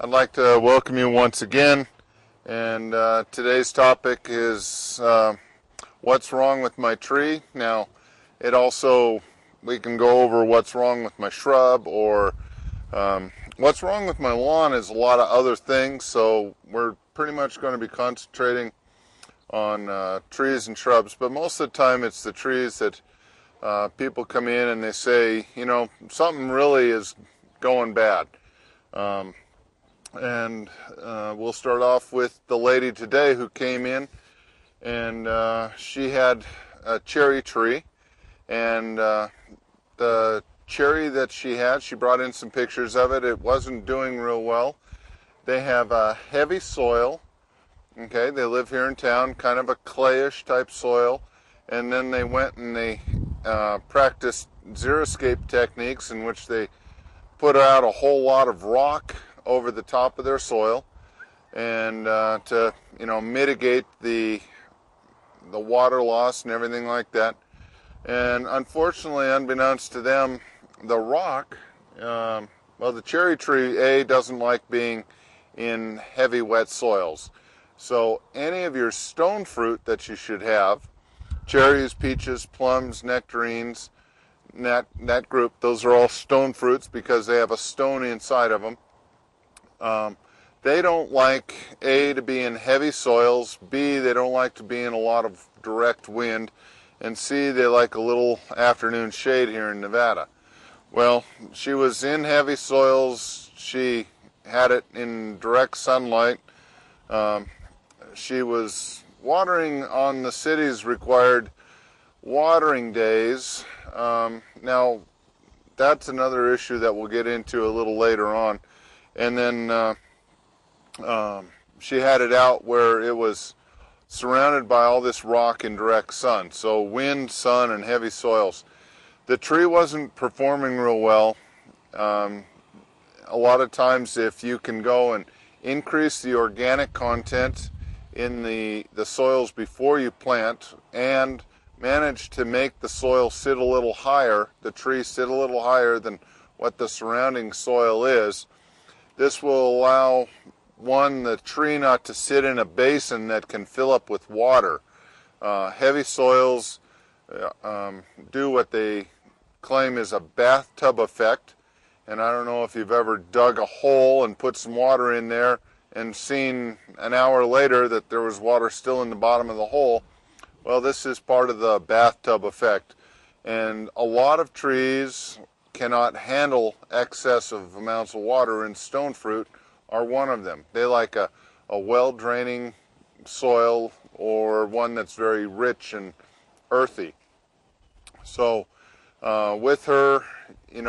I'd like to welcome you once again, and today's topic is what's wrong with my tree. Now, we can go over what's wrong with my shrub, or what's wrong with my lawn is a lot of other things, so we're pretty much going to be concentrating on trees and shrubs, but most of the time it's the trees that people come in and they say, you know, something really is going bad. We'll start off with the lady today who came in, and she had a cherry tree, and the cherry that she had, she brought in some pictures of it. It wasn't doing real well. They have a heavy soil. Okay, they live here in town, kind of a clayish type soil, and then they went and they practiced xeriscape techniques in which they put out a whole lot of rock over the top of their soil, and to mitigate the water loss and everything like that. And unfortunately, unbeknownst to them, the rock, the cherry tree doesn't like being in heavy wet soils. So any of your stone fruit that you should have, cherries, peaches, plums, nectarines, that group, those are all stone fruits because they have a stone inside of them. They don't like, A, to be in heavy soils, B, they don't like to be in a lot of direct wind, and C, they like a little afternoon shade here in Nevada. Well, she was in heavy soils, she had it in direct sunlight, she was watering on the city's required watering days. Now, that's another issue that we'll get into a little later on. And then she had it out where it was surrounded by all this rock and direct sun. So wind, sun, and heavy soils. The tree wasn't performing real well. A lot of times if you can go and increase the organic content in the soils before you plant and manage to make the soil sit a little higher, the tree sit a little higher than what the surrounding soil is, this will allow, one, the tree not to sit in a basin that can fill up with water. Heavy soils do what they claim is a bathtub effect, and I don't know if you've ever dug a hole and put some water in there and seen an hour later that there was water still in the bottom of the hole. Well, this is part of the bathtub effect, and a lot of trees cannot handle excessive amounts of water, and stone fruit are one of them. They like a well-draining soil, or one that's very rich and earthy. So with her, in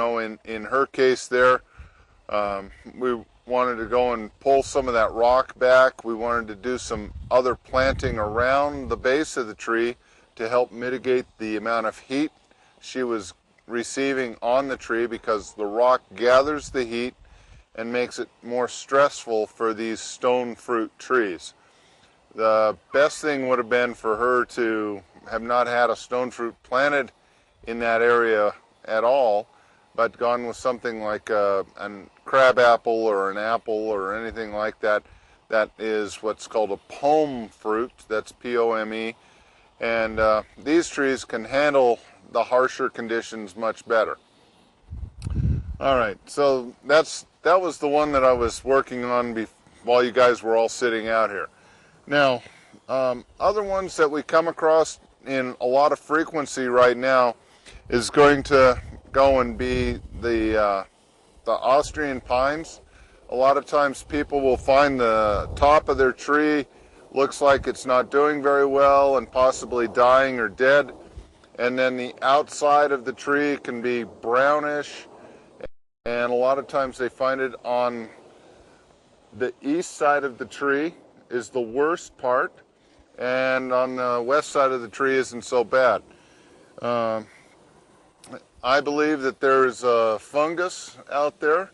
her case there, we wanted to go and pull some of that rock back. We wanted to do some other planting around the base of the tree to help mitigate the amount of heat she was receiving on the tree, because the rock gathers the heat and makes it more stressful for these stone fruit trees. The best thing would have been for her to have not had a stone fruit planted in that area at all, but gone with something like a crab apple or an apple or anything like that. That is what's called a pome fruit. That's P-O-M-E. And these trees can handle the harsher conditions much better. All right, so that was the one that I was working on while you guys were all sitting out here. Now, other ones that we come across in a lot of frequency right now is going to go and be the Austrian pines. A lot of times people will find the top of their tree looks like it's not doing very well and possibly dying or dead, and then the outside of the tree can be brownish and a lot of times they find it on the east side of the tree is the worst part, and on the west side of the tree isn't so bad. I believe that there's a fungus out there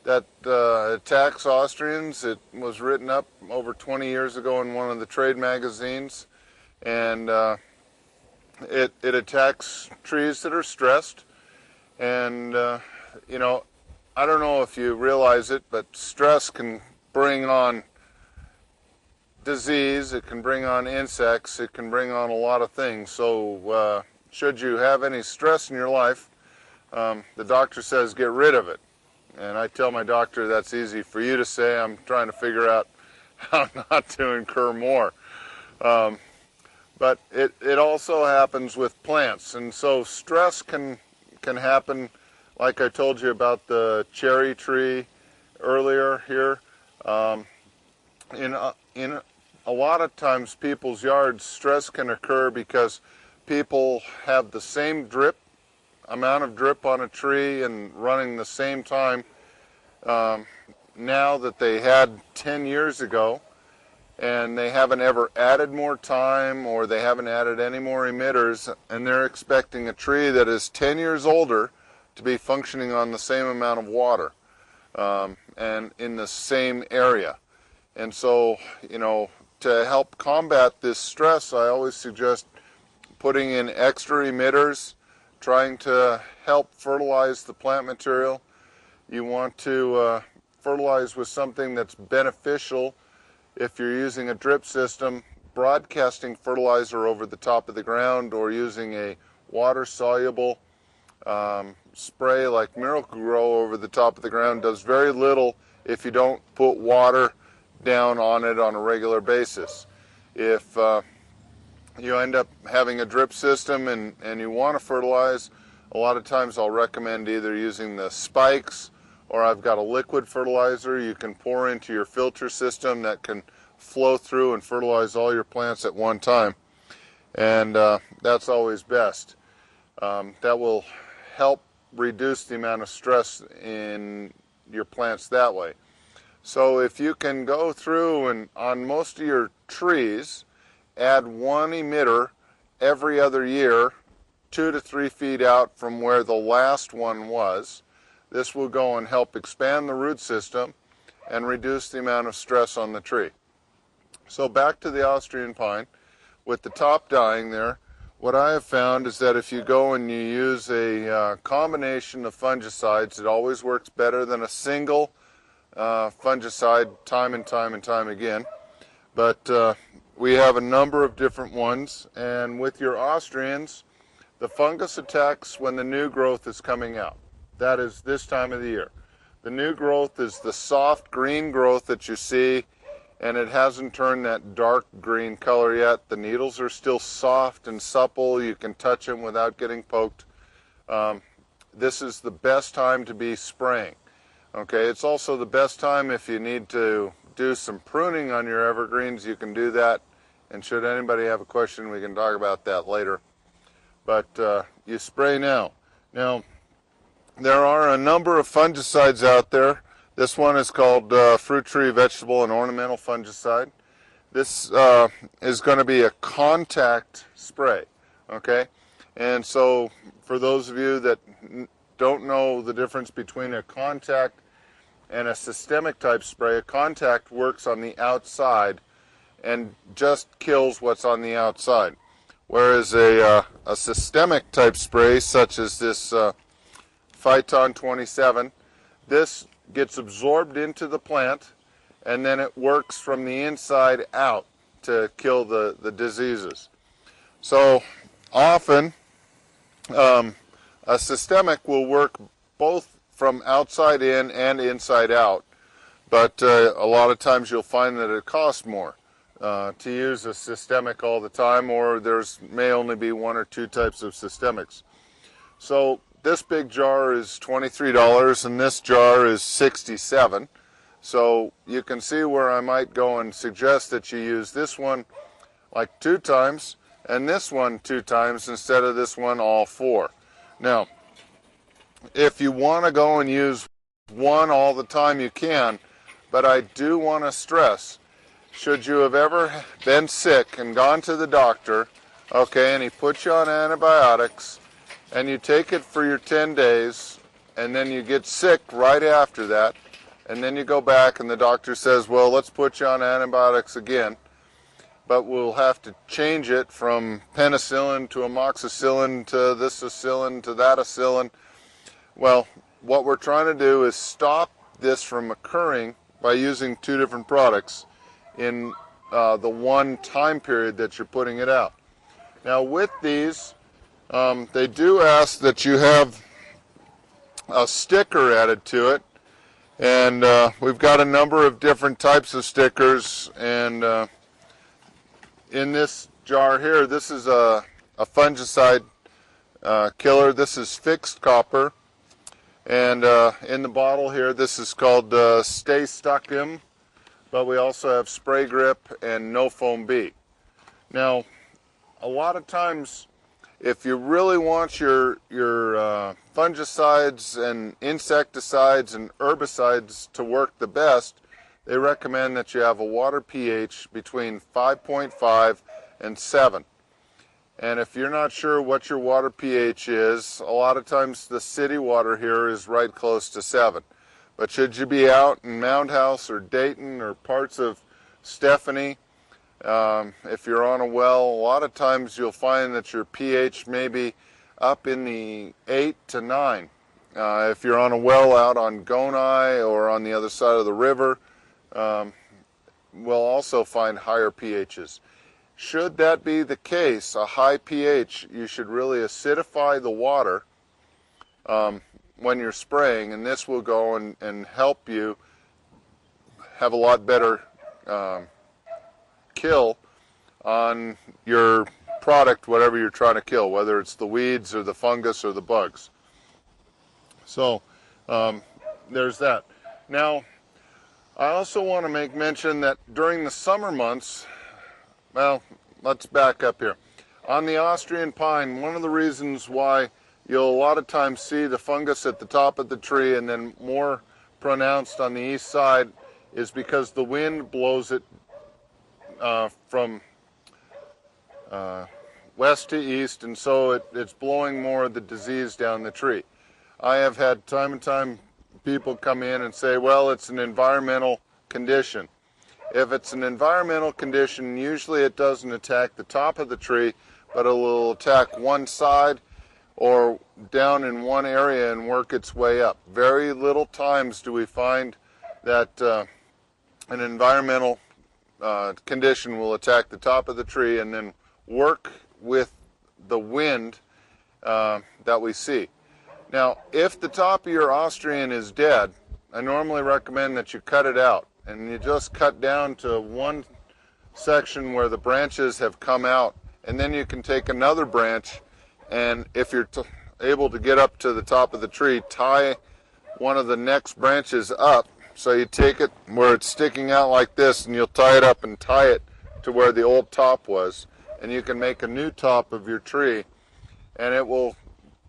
that attacks Austrians. It was written up over 20 years ago in one of the trade magazines, and it attacks trees that are stressed. And you know, I don't know if you realize it, but stress can bring on disease, it can bring on insects, it can bring on a lot of things. So should you have any stress in your life, the doctor says get rid of it. And I tell my doctor that's easy for you to say. I'm trying to figure out how not to incur more. But it also happens with plants. And so stress can happen, like I told you about the cherry tree earlier here. In a lot of times people's yards, stress can occur because people have the same amount of drip on a tree and running the same time now that they had 10 years ago, and they haven't ever added more time, or they haven't added any more emitters, and they're expecting a tree that is 10 years older to be functioning on the same amount of water and in the same area. And so, you know, to help combat this stress, I always suggest putting in extra emitters, trying to help fertilize the plant material. You want to fertilize with something that's beneficial. If you're using a drip system, broadcasting fertilizer over the top of the ground or using a water-soluble spray like Miracle-Gro over the top of the ground does very little if you don't put water down on it on a regular basis. If you end up having a drip system and you want to fertilize, a lot of times I'll recommend either using the spikes, or I've got a liquid fertilizer you can pour into your filter system that can flow through and fertilize all your plants at one time. And that's always best. That will help reduce the amount of stress in your plants that way. So if you can go through and on most of your trees add one emitter every other year, 2 to 3 feet out from where the last one was, this will go and help expand the root system and reduce the amount of stress on the tree. So back to the Austrian pine, with the top dying there, what I have found is that if you go and you use a combination of fungicides, it always works better than a single fungicide time and time again. But we have a number of different ones, and with your Austrians, the fungus attacks when the new growth is coming out. That is this time of the year. The new growth is the soft green growth that you see, and it hasn't turned that dark green color yet. The needles are still soft and supple. You can touch them without getting poked. This is the best time to be spraying. Okay, it's also the best time if you need to do some pruning on your evergreens, you can do that. And should anybody have a question, we can talk about that later. But you spray now. Now, there are a number of fungicides out there. This one is called fruit tree, vegetable, and ornamental fungicide. This is going to be a contact spray, okay? And so for those of you that don't know the difference between a contact and a systemic type spray, a contact works on the outside and just kills what's on the outside. Whereas a systemic type spray, such as this Phyton 27, this gets absorbed into the plant and then it works from the inside out to kill the diseases. So often a systemic will work both from outside in and inside out, but a lot of times you'll find that it costs more to use a systemic all the time, or there's may only be 1 or 2 types of systemics. So this big jar is $23 and this jar is $67. So you can see where I might go and suggest that you use this one like 2 times and this one 2 times instead of this one all 4. Now, if you want to go and use one all the time you can, but I do want to stress, should you have ever been sick and gone to the doctor, okay, and he puts you on antibiotics, and you take it for your 10 days, and then you get sick right after that, and then you go back and the doctor says, well, let's put you on antibiotics again, but we'll have to change it from penicillin to amoxicillin to this acillin to that acillin. Well, what we're trying to do is stop this from occurring by using two different products in the one time period that you're putting it out. Now with these, they do ask that you have a sticker added to it, and we've got a number of different types of stickers, and in this jar here, this is a fungicide killer. This is fixed copper, and in the bottle here, this is called Stay Stuck In, but we also have Spray Grip and No Foam Beat. Now, a lot of times, if you really want your fungicides and insecticides and herbicides to work the best, they recommend that you have a water pH between 5.5 and 7. And if you're not sure what your water pH is, a lot of times the city water here is right close to 7. But should you be out in Mound House or Dayton or parts of Stephanie, if you're on a well, a lot of times you'll find that your pH may be up in the 8 to 9. If you're on a well out on Gonai or on the other side of the river, we'll also find higher pHs. Should that be the case, a high pH, you should really acidify the water when you're spraying, and this will go and help you have a lot better kill on your product, whatever you're trying to kill, whether it's the weeds or the fungus or the bugs. So there's that. Now, I also want to make mention that during the summer months, well, let's back up here. On the Austrian pine, one of the reasons why you'll a lot of times see the fungus at the top of the tree and then more pronounced on the east side is because the wind blows it from west to east, and so it's blowing more of the disease down the tree. I have had time and time people come in and say, well, it's an environmental condition. If it's an environmental condition, usually it doesn't attack the top of the tree, but it will attack one side or down in one area and work its way up. Very little times do we find that an environmental condition will attack the top of the tree and then work with the wind that we see. Now, if the top of your Austrian is dead, I normally recommend that you cut it out and you just cut down to one section where the branches have come out, and then you can take another branch, and if you're able to get up to the top of the tree, tie one of the next branches up. So you take it where it's sticking out like this, and you'll tie it up and tie it to where the old top was, and you can make a new top of your tree, and it will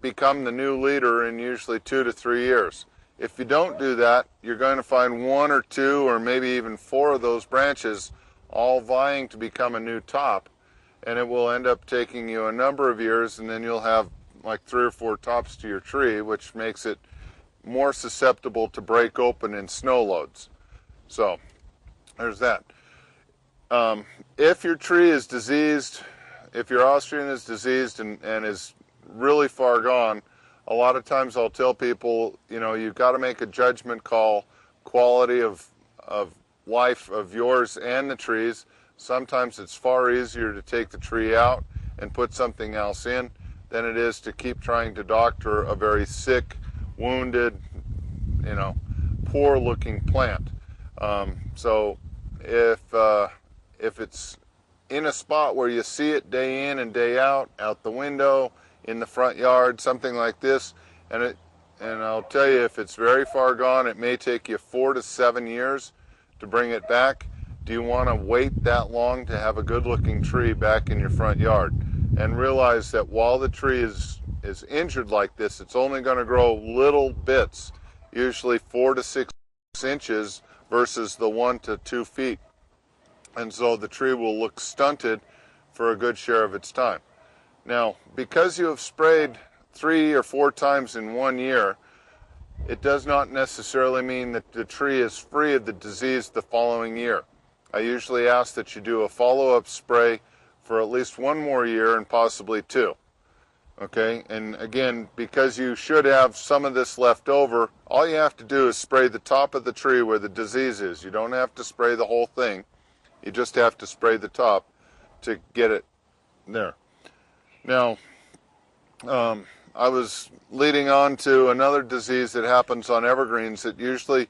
become the new leader in usually 2 to 3 years. If you don't do that, you're going to find 1 or 2 or maybe even 4 of those branches all vying to become a new top, and it will end up taking you a number of years, and then you'll have like 3 or 4 tops to your tree, which makes it more susceptible to break open in snow loads. So there's that. If your tree is diseased, if your Austrian is diseased and is really far gone, a lot of times I'll tell people, you know, you've got to make a judgment call, quality of life of yours and the trees. Sometimes it's far easier to take the tree out and put something else in than it is to keep trying to doctor a very sick, wounded, you know, poor looking plant. So if it's in a spot where you see it day in and day out the window, in the front yard, something like this, and I'll tell you, if it's very far gone, it may take you 4 to 7 years to bring it back. Do you want to wait that long to have a good looking tree back in your front yard? And realize that while the tree is injured like this, it's only going to grow little bits. usually 4 to 6 inches versus the 1 to 2 feet. And so the tree will look stunted for a good share of its time. Now, because you have sprayed 3 or 4 times in 1 year, it does not necessarily mean that the tree is free of the disease the following year. I usually ask that you do a follow-up spray for at least 1 more year and possibly 2. Okay, and again, because you should have some of this left over, all you have to do is spray the top of the tree where the disease is. You don't have to spray the whole thing. You just have to spray the top to get it there. Now, I was leading on to another disease that happens on evergreens that usually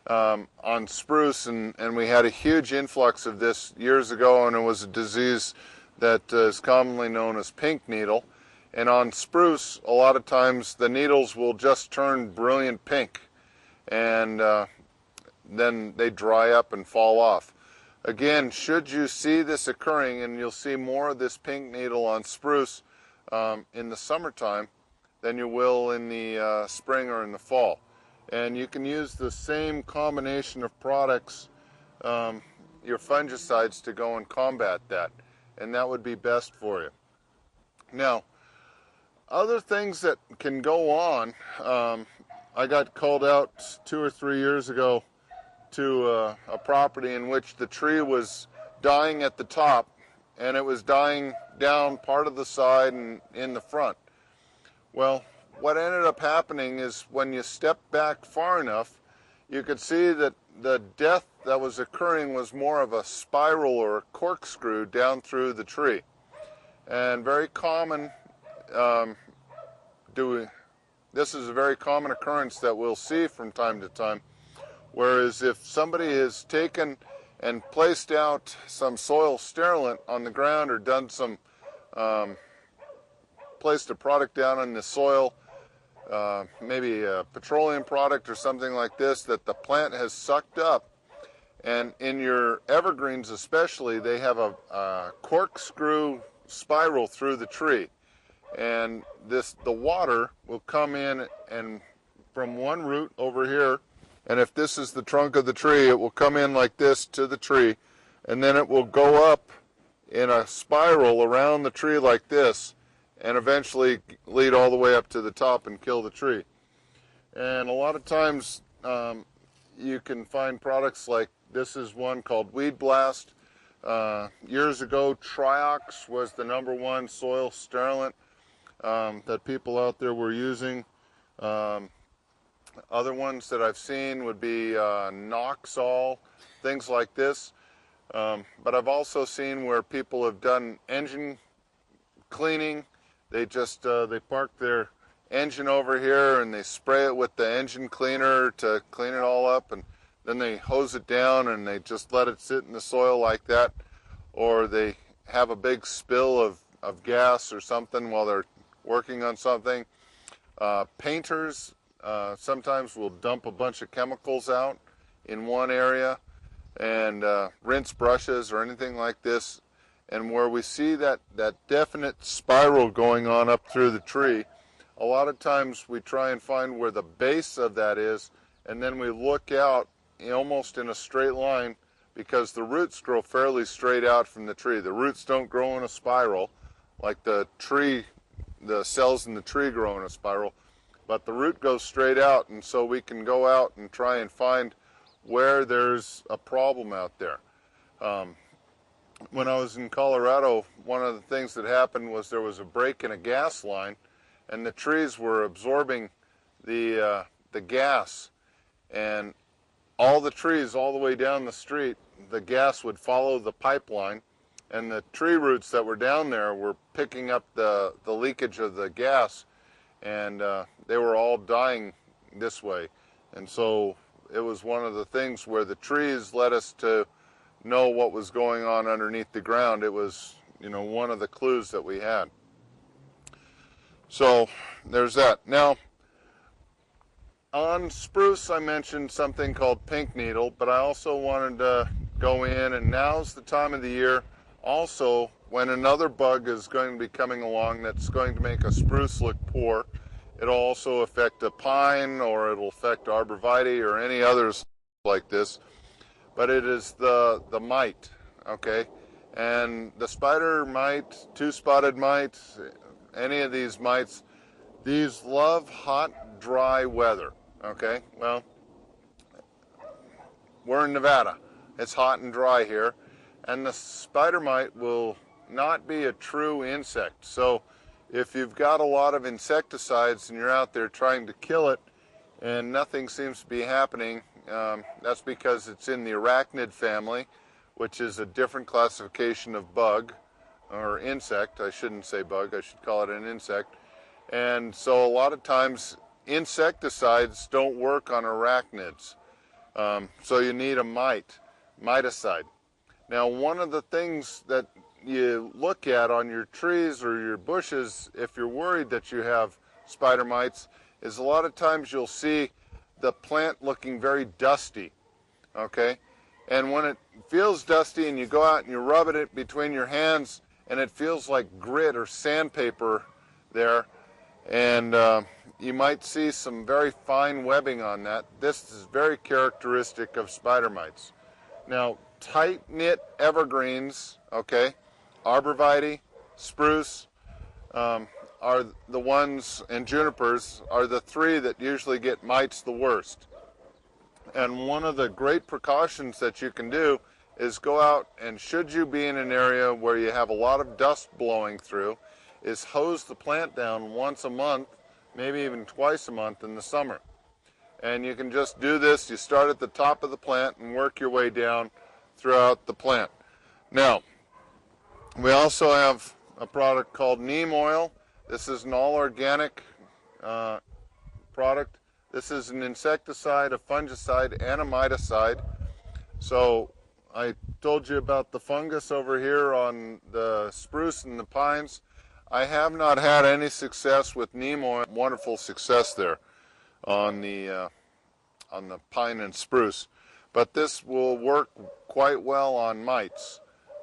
on spruce, and we had a huge influx of this years ago, and it was a disease that is commonly known as pink needle. And on spruce, a lot of times the needles will just turn brilliant pink, and then they dry up and fall off. Again, should you see this occurring, and you'll see more of this pink needle on spruce in the summertime than you will in the spring or in the fall. And you can use the same combination of products, your fungicides, to go and combat that, and that would be best for you. Now, other things that can go on, I got called out 2 or 3 years ago to a property in which the tree was dying at the top, and it was dying down part of the side and in the front. Well, what ended up happening is when you step back far enough, you could see that the death that was occurring was more of a spiral or a corkscrew down through the tree. And very common, this is a very common occurrence that we'll see from time to time. Whereas if somebody has taken and placed out some soil sterilant on the ground, or done some, placed a product down in the soil, maybe a petroleum product or something like this, that the plant has sucked up, and in your evergreens especially, they have a corkscrew spiral through the tree. And the water will come in and from one root over here, and if this is the trunk of the tree, it will come in like this to the tree, and then it will go up in a spiral around the tree like this, and eventually lead all the way up to the top and kill the tree. And a lot of times you can find products like, this is one called Weed Blast. Years ago, Triox was the #1 soil sterilant that people out there were using. Other ones that I've seen would be Noxol, things like this. But I've also seen where people have done engine cleaning. They just they park their engine over here and they spray it with the engine cleaner to clean it all up, and then they hose it down and they just let it sit in the soil like that. Or they have a big spill of gas or something while they're working on something. Painters sometimes will dump a bunch of chemicals out in one area, and rinse brushes or anything like this. And where we see that definite spiral going on up through the tree, a lot of times we try and find where the base of that is, and then we look out almost in a straight line, because the roots grow fairly straight out from the tree. The roots don't grow in a spiral like the tree, the cells in the tree grow in a spiral, but the root goes straight out, and so we can go out and try and find where there's a problem out there. When I was in Colorado, one of the things that happened was there was a break in a gas line, and the trees were absorbing the gas, and all the trees all the way down the street, the gas would follow the pipeline, and the tree roots that were down there were picking up the leakage of the gas, and they were all dying this way. And so it was one of the things where the trees led us to know what was going on underneath the ground. It was, one of the clues that we had. So there's that. Now, on spruce, I mentioned something called pink needle, but I also wanted to go in, and now's the time of the year also when another bug is going to be coming along that's going to make a spruce look poor, It'll also affect a pine, or it'll affect arborvitae or any others like this. But it is the mite, okay? And the spider mite, two-spotted mite, any of these mites, these love hot, dry weather, okay? Well, we're in Nevada. It's hot and dry here. And the spider mite will not be a true insect. So if you've got a lot of insecticides and you're out there trying to kill it and nothing seems to be happening, that's because it's in the arachnid family, which is a different classification of bug, or insect. I shouldn't say bug, I should call it an insect. And so a lot of times insecticides don't work on arachnids. So you need a miticide. Now, one of the things that you look at on your trees or your bushes, if you're worried that you have spider mites, is a lot of times you'll see the plant looking very dusty, okay? And when it feels dusty and you go out and you rub it between your hands and it feels like grit or sandpaper there, and you might see some very fine webbing on that. This is very characteristic of spider mites. Now, tight-knit evergreens, okay, arborvitae, spruce, are the ones, and junipers are the three that usually get mites the worst. And one of the great precautions that you can do is go out, and should you be in an area where you have a lot of dust blowing through, is hose the plant down once a month, maybe even twice a month in the summer. And you can just do this. You start at the top of the plant and work your way down throughout the plant. Now, we also have a product called neem oil. This is an all-organic product. This is an insecticide, a fungicide, and a miticide. So I told you about the fungus over here on the spruce and the pines. I have not had any success with neem oil. Wonderful success there on the pine and spruce. But this will work quite well on mites,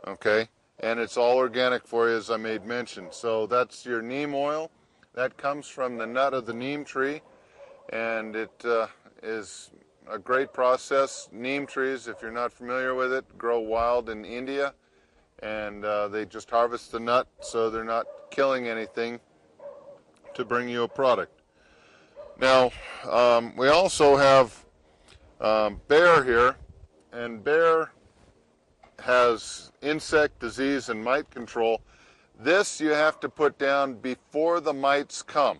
okay? And it's all organic for you, as I made mention. So that's your neem oil. That comes from the nut of the neem tree, and it is a great process. Neem trees, if you're not familiar with it, grow wild in India, and they just harvest the nut, so they're not killing anything to bring you a product. Now, we also have Bayer here, and Bayer has insect disease and mite control. This you have to put down before the mites come.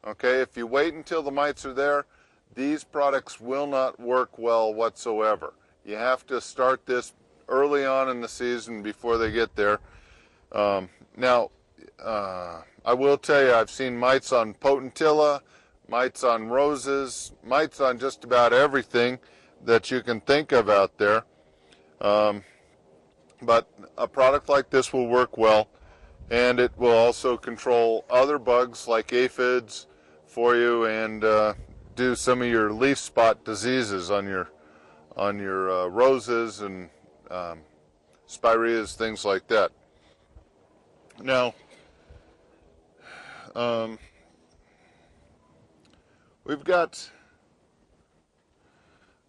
Okay, if you wait until the mites are there, these products will not work well whatsoever. You have to start this early on in the season before they get there. Now, I will tell you, I've seen mites on potentilla, mites on roses, mites on just about everything that you can think of out there. But a product like this will work well, and it will also control other bugs like aphids for you, and do some of your leaf spot diseases on your roses and spireas, things like that. Now, we've got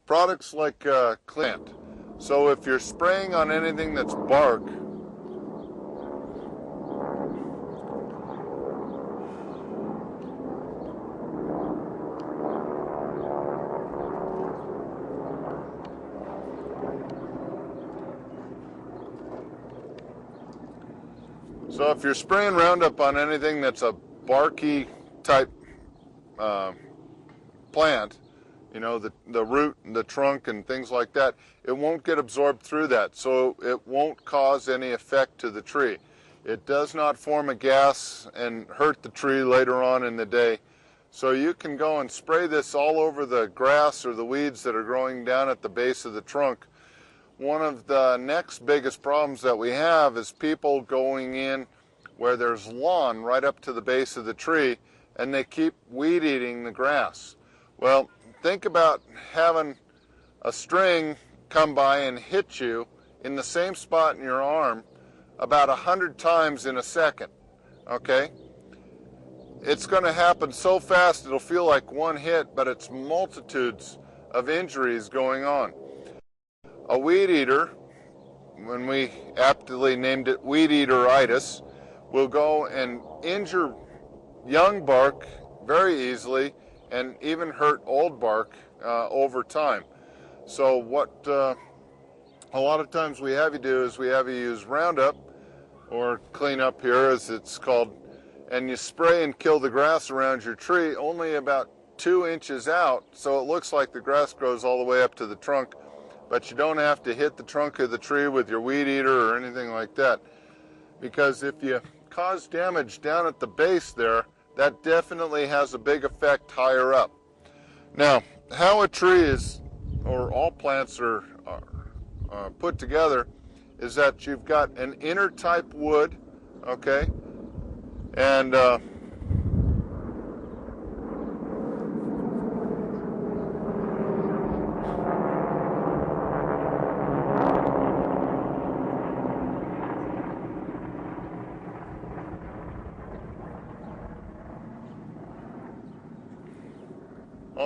products like Clint. So if you're spraying on anything that's bark, so if you're spraying Roundup on anything that's a barky type plant, you know, the root and the trunk and things like that, it won't get absorbed through that, so it won't cause any effect to the tree. It does not form a gas and hurt the tree later on in the day. So you can go and spray this all over the grass or the weeds that are growing down at the base of the trunk. One of the next biggest problems that we have is people going in where there's lawn right up to the base of the tree, and they keep weed eating the grass. Well, think about having a string come by and hit you in the same spot in your arm about 100 times in a second, okay? it's going to happen so fast it'll feel like one hit, but it's multitudes of injuries going on. A weed eater, when we aptly named it weed eateritis, will go and injure young bark very easily and even hurt old bark over time. So what a lot of times we have you do is we have you use Roundup, or cleanup here as it's called, and you spray and kill the grass around your tree only about 2 inches out, so it looks like the grass grows all the way up to the trunk, but you don't have to hit the trunk of the tree with your weed eater or anything like that, because if you cause damage down at the base there, that definitely has a big effect higher up. Now, how a tree is, or all plants are put together, is that you've got an inner type wood, okay, and well,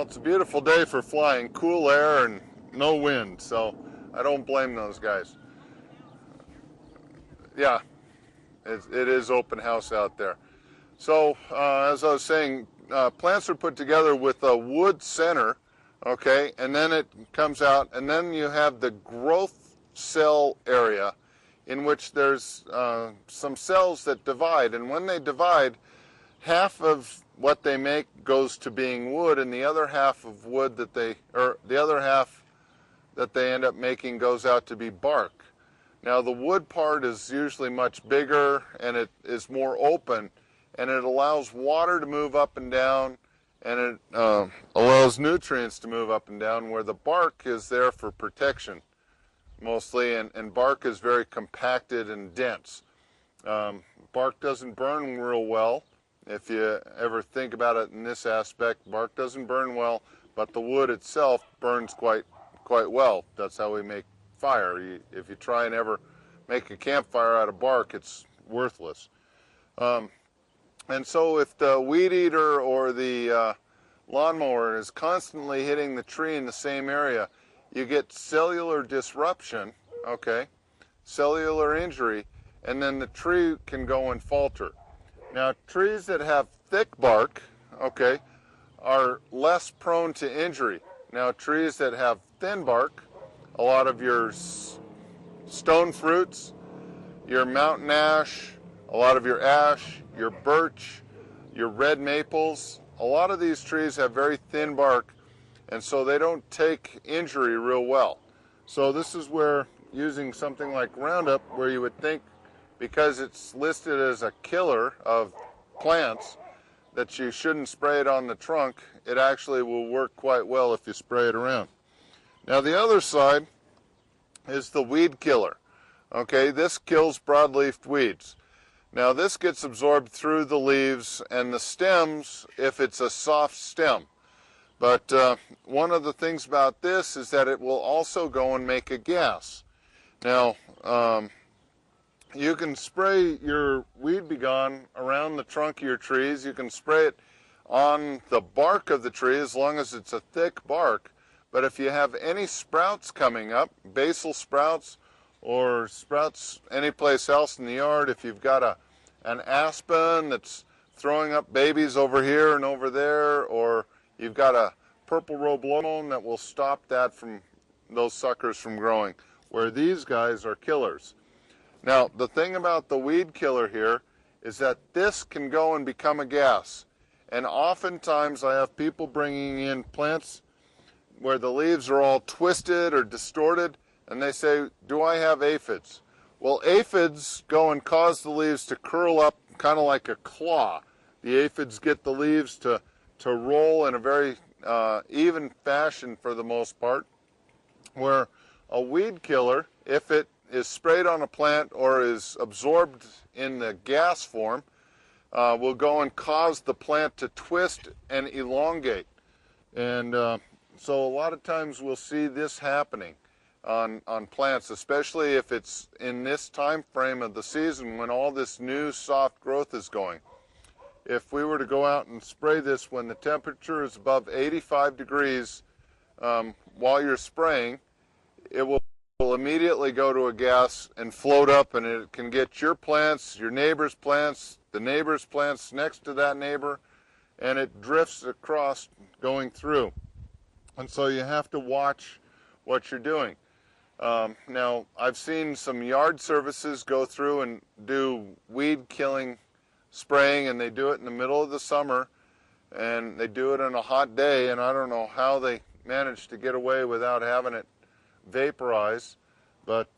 it's a beautiful day for flying, cool air and no wind, so I don't blame those guys. Yeah, it is open house out there. So as I was saying, plants are put together with a wood center, okay, and then it comes out, and then you have the growth cell area in which there's some cells that divide, and when they divide, half of what they make goes to being wood, and the other half of wood that the other half that they end up making goes out to be bark. Now the wood part is usually much bigger and it is more open, and it allows water to move up and down, and it allows nutrients to move up and down, where the bark is there for protection mostly, and bark is very compacted and dense. Bark doesn't burn real well. If you ever think about it in this aspect, bark doesn't burn well, but the wood itself burns quite well. That's how we make fire. If you try and ever make a campfire out of bark, it's worthless. And so if the weed eater or the lawnmower is constantly hitting the tree in the same area, you get cellular disruption, okay, cellular injury, and then the tree can go and falter. Now, trees that have thick bark, okay, are less prone to injury. Now, trees that have thin bark, a lot of your stone fruits, your mountain ash, a lot of your ash, your birch, your red maples, a lot of these trees have very thin bark, and so they don't take injury real well. So this is where using something like Roundup, where you would think, because it's listed as a killer of plants, that you shouldn't spray it on the trunk, it actually will work quite well if you spray it around. Now the other side is the weed killer. Okay, this kills broadleaf weeds. Now this gets absorbed through the leaves and the stems if it's a soft stem. But one of the things about this is that it will also go and make a gas. Now, you can spray your Weed B Gon around the trunk of your trees. You can spray it on the bark of the tree as long as it's a thick bark. But if you have any sprouts coming up, basal sprouts or sprouts anyplace else in the yard, if you've got an aspen that's throwing up babies over here and over there, or you've got a purple roblonia that will stop that from those suckers from growing, where these guys are killers. Now, the thing about the weed killer here is that this can go and become a gas. And oftentimes I have people bringing in plants where the leaves are all twisted or distorted, and they say, do I have aphids? Well, aphids go and cause the leaves to curl up kind of like a claw. The aphids get the leaves to roll in a very even fashion for the most part, where a weed killer, if it is sprayed on a plant or is absorbed in the gas form, will go and cause the plant to twist and elongate. And so a lot of times we'll see this happening on plants, especially if it's in this time frame of the season when all this new soft growth is going. if we were to go out and spray this when the temperature is above 85 degrees while you're spraying, it will immediately go to a gas and float up, and it can get your plants, your neighbor's plants, the neighbor's plants next to that neighbor, and it drifts across going through. And so you have to watch what you're doing. Now, I've seen some yard services go through and do weed killing spraying, and they do it in the middle of the summer, and they do it on a hot day, and I don't know how they manage to get away without having it vaporize, but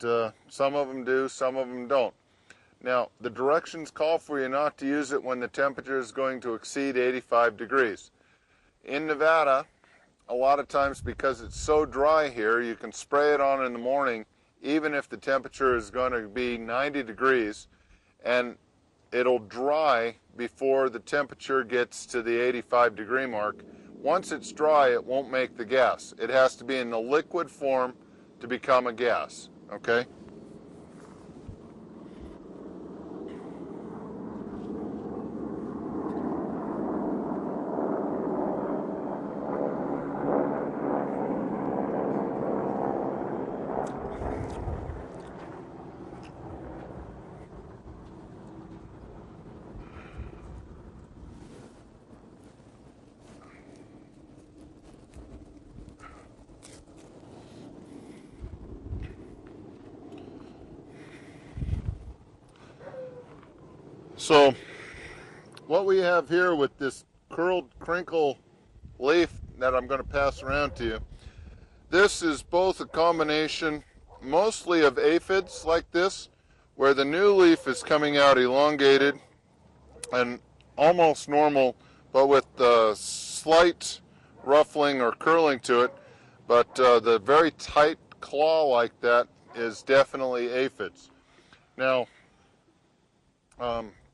some of them do, some of them don't. Now, the directions call for you not to use it when the temperature is going to exceed 85 degrees. In Nevada, a lot of times, because it's so dry here, you can spray it on in the morning even if the temperature is going to be 90 degrees, and it'll dry before the temperature gets to the 85 degree mark. Once it's dry, it won't make the gas. It has to be in the liquid form to become a gas, okay? So what we have here with this curled crinkle leaf that I'm going to pass around to you, this is both a combination mostly of aphids like this, where the new leaf is coming out elongated and almost normal, but with slight ruffling or curling to it. But the very tight claw like that is definitely aphids. Now,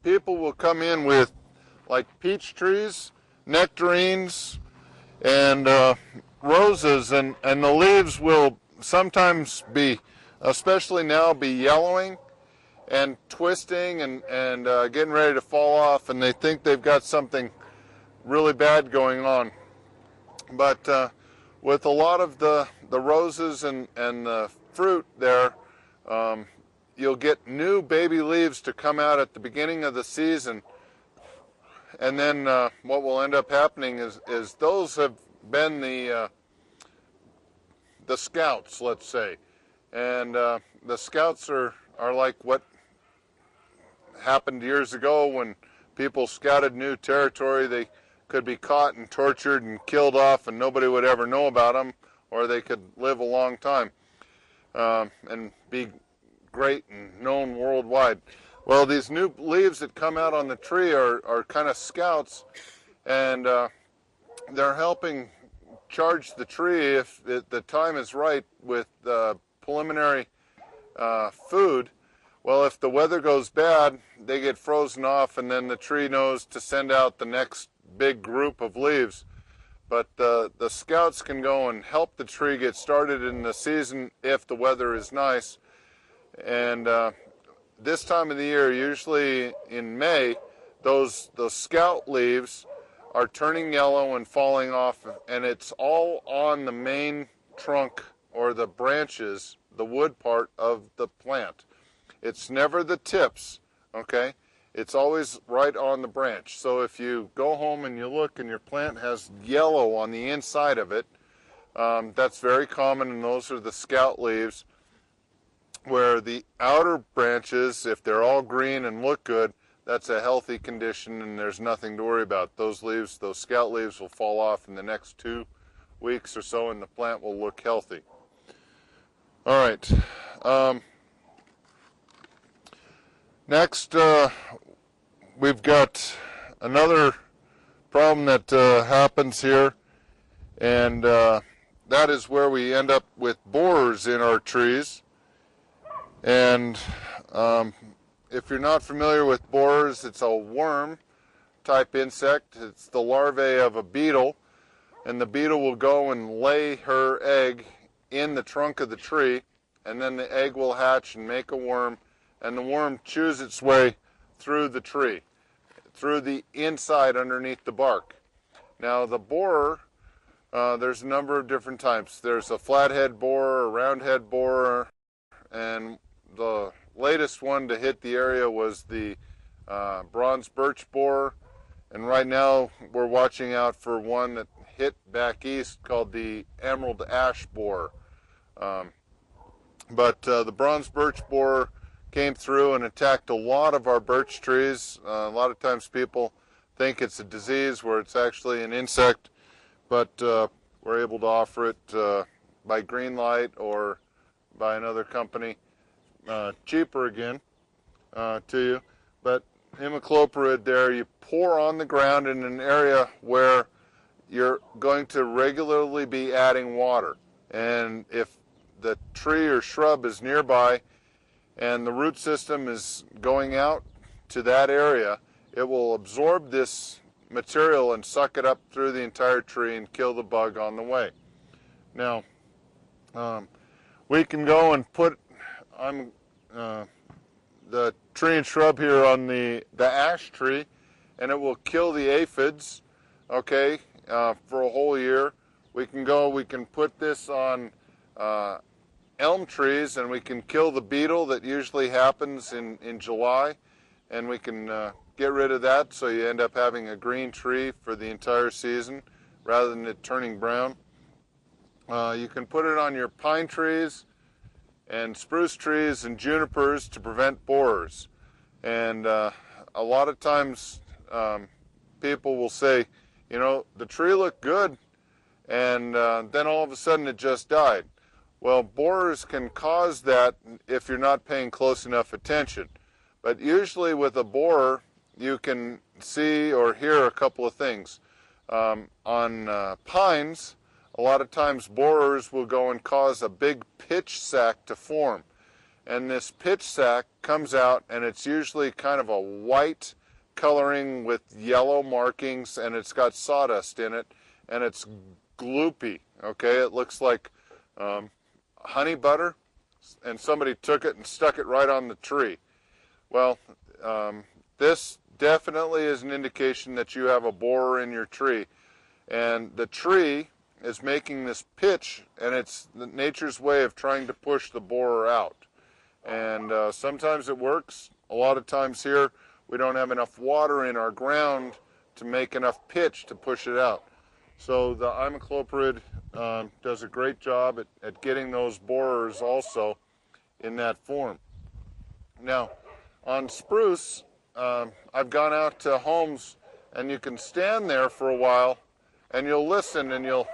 people will come in with like peach trees, nectarines, and roses, and the leaves will sometimes be, especially now, be yellowing and twisting and getting ready to fall off, and they think they've got something really bad going on. But with a lot of the roses and the fruit there, you'll get new baby leaves to come out at the beginning of the season, and then what will end up happening is those have been the scouts, let's say, and the scouts are like what happened years ago when people scouted new territory. They could be caught and tortured and killed off, and nobody would ever know about them, or they could live a long time and be great and known worldwide. Well, these new leaves that come out on the tree are kind of scouts, and they're helping charge the tree if the time is right with preliminary food. Well, if the weather goes bad, they get frozen off, and then the tree knows to send out the next big group of leaves. But the scouts can go and help the tree get started in the season if the weather is nice. And this time of the year, usually in May, those scout leaves are turning yellow and falling off, and it's all on the main trunk or the branches, the wood part of the plant. It's never the tips, okay? It's always right on the branch. So if you go home and you look and your plant has yellow on the inside of it, that's very common, and those are the scout leaves. Where the outer branches, if they're all green and look good, that's a healthy condition and there's nothing to worry about. Those leaves, those scout leaves, will fall off in the next 2 weeks or so, and the plant will look healthy. All right. Next, we've got another problem that happens here, and that is where we end up with borers in our trees. And if you're not familiar with borers, it's a worm type insect. It's the larvae of a beetle, and the beetle will go and lay her egg in the trunk of the tree, and then the egg will hatch and make a worm, and the worm chews its way through the tree. through the inside underneath the bark. Now the borer, there's a number of different types. There's a flathead borer, a roundhead borer, and the latest one to hit the area was the bronze birch borer. And right now we're watching out for one that hit back east called the emerald ash borer. But the bronze birch borer came through and attacked a lot of our birch trees. A lot of times people think it's a disease where it's actually an insect, but we're able to offer it by Greenlight or by another company, cheaper again to you. But imidacloprid there, you pour on the ground in an area where you're going to regularly be adding water. And if the tree or shrub is nearby and the root system is going out to that area, it will absorb this material and suck it up through the entire tree and kill the bug on the way. Now, we can go and put the tree and shrub here on the ash tree, and it will kill the aphids, okay, for a whole year. We can put this on elm trees, and we can kill the beetle that usually happens in July, and we can get rid of that, so you end up having a green tree for the entire season rather than it turning brown. You can put it on your pine trees and spruce trees and junipers to prevent borers. And a lot of times people will say, you know, the tree looked good, and then all of a sudden it just died. Well, borers can cause that if you're not paying close enough attention. But usually with a borer, you can see or hear a couple of things. On pines, a lot of times borers will go and cause a big pitch sack to form. And this pitch sack comes out, and it's usually kind of a white coloring with yellow markings, and it's got sawdust in it, and it's gloopy, okay? It looks like honey butter, and somebody took it and stuck it right on the tree. Well, this definitely is an indication that you have a borer in your tree. And the tree is making this pitch, and it's nature's way of trying to push the borer out. And sometimes it works. A lot of times here, we don't have enough water in our ground to make enough pitch to push it out. So the imidacloprid does a great job at getting those borers also in that form. Now, on spruce, I've gone out to homes, and you can stand there for a while, and you'll listen, and you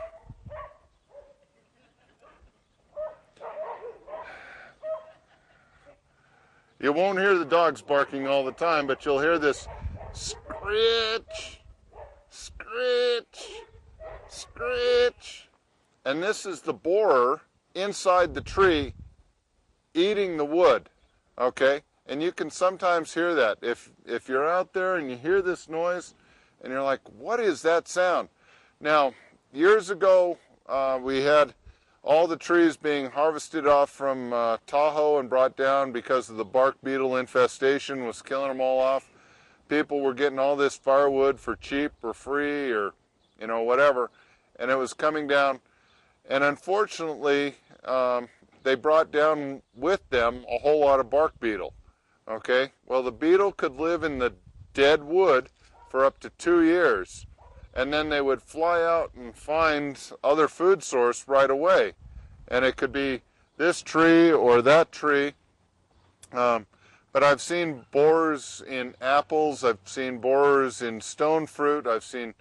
won't hear the dogs barking all the time, but you'll hear this scritch, scritch, scritch. And this is the borer inside the tree eating the wood, okay? And you can sometimes hear that. If you're out there and you hear this noise and you're like, what is that sound? Now, years ago, we had all the trees being harvested off from Tahoe and brought down because of the bark beetle infestation was killing them all off. People were getting all this firewood for cheap or free or, you know, whatever, and it was coming down. And unfortunately, they brought down with them a whole lot of bark beetle. Okay, well, the beetle could live in the dead wood for up to 2 years, and then they would fly out and find other food source right away. And it could be this tree or that tree. But I've seen borers in apples, I've seen borers in stone fruit, I've seen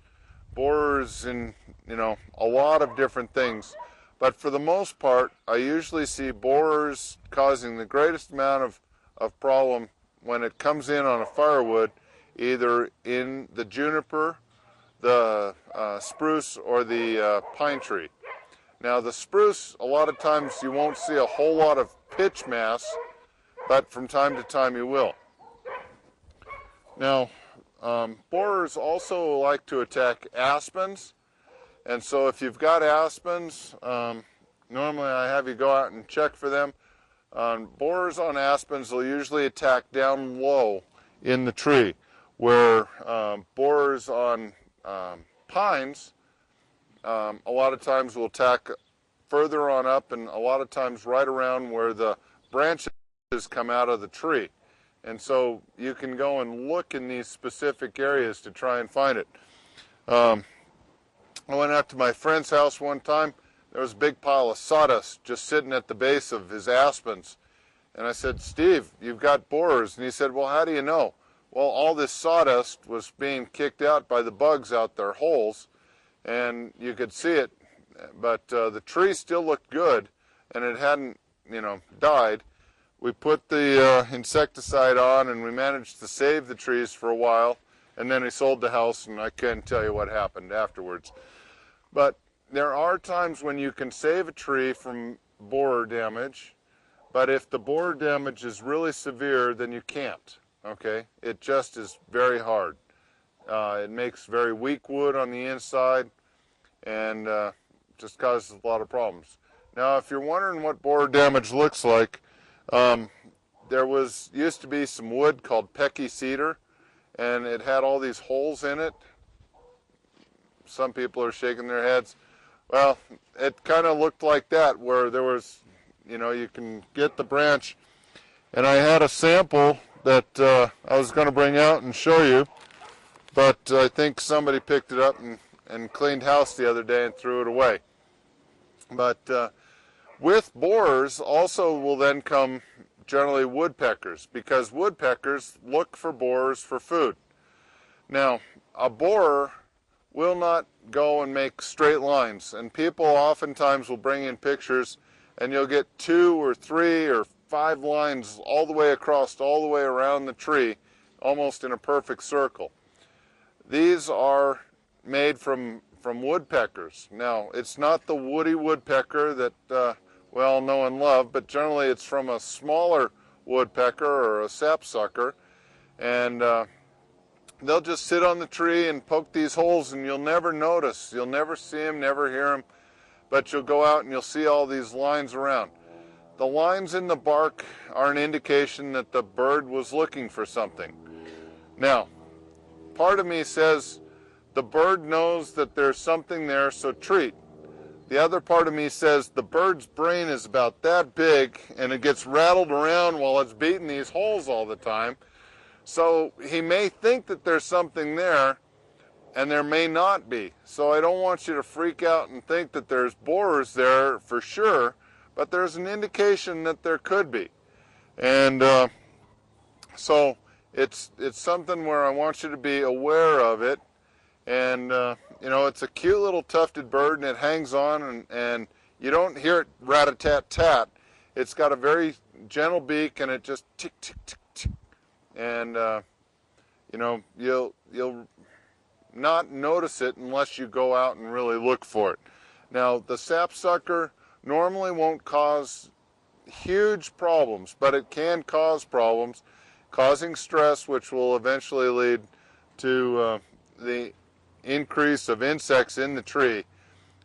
borers in, you know, a lot of different things. But for the most part, I usually see borers causing the greatest amount of problem when it comes in on a firewood, either in the juniper, the spruce, or the pine tree. Now the spruce, a lot of times you won't see a whole lot of pitch mass, but from time to time you will. Now, borers also like to attack aspens, and so if you've got aspens, normally I have you go out and check for them. Borers on aspens will usually attack down low in the tree. where borers on pines a lot of times will tack further on up, and a lot of times right around where the branches come out of the tree. And so you can go and look in these specific areas to try and find it. I went out to my friend's house one time. There was a big pile of sawdust just sitting at the base of his aspens. And I said, "Steve, you've got borers." And he said, "Well, how do you know?" Well, all this sawdust was being kicked out by the bugs out their holes, and you could see it. But the tree still looked good, and it hadn't, died. We put the insecticide on, and we managed to save the trees for a while, and then we sold the house, and I can't tell you what happened afterwards. But there are times when you can save a tree from borer damage, but if the borer damage is really severe, then you can't, okay? It just is very hard. It makes very weak wood on the inside, and just causes a lot of problems. Now, if you're wondering what borer damage looks like, there used to be some wood called Pecky cedar, and it had all these holes in it. Some people are shaking their heads. Well, it kind of looked like that, where there was, you can get the branch. And I had a sample that I was going to bring out and show you, but I think somebody picked it up and cleaned house the other day and threw it away. But with borers also will then come generally woodpeckers, because woodpeckers look for borers for food. Now, a borer will not go and make straight lines, and people oftentimes will bring in pictures and you'll get 2 or 3 or 5 lines all the way across, all the way around the tree, almost in a perfect circle. These are made from woodpeckers. Now, it's not the woody woodpecker that we all know and love, but generally it's from a smaller woodpecker or a sapsucker, and they'll just sit on the tree and poke these holes, and you'll never notice. You'll never see them, never hear them, but you'll go out and you'll see all these lines around. The lines in the bark are an indication that the bird was looking for something. Now, part of me says the bird knows that there's something there, so treat. The other part of me says the bird's brain is about that big, and it gets rattled around while it's beating these holes all the time. So he may think that there's something there, and there may not be. So I don't want you to freak out and think that there's borers there for sure, but there's an indication that there could be. And so it's something where I want you to be aware of it. And it's a cute little tufted bird, and it hangs on, and you don't hear it rat-a-tat-tat. It's got a very gentle beak, and it just tick, tick, tick, tick. And you'll not notice it unless you go out and really look for it. Now, the sapsucker normally won't cause huge problems, but it can cause problems, causing stress, which will eventually lead to the increase of insects in the tree.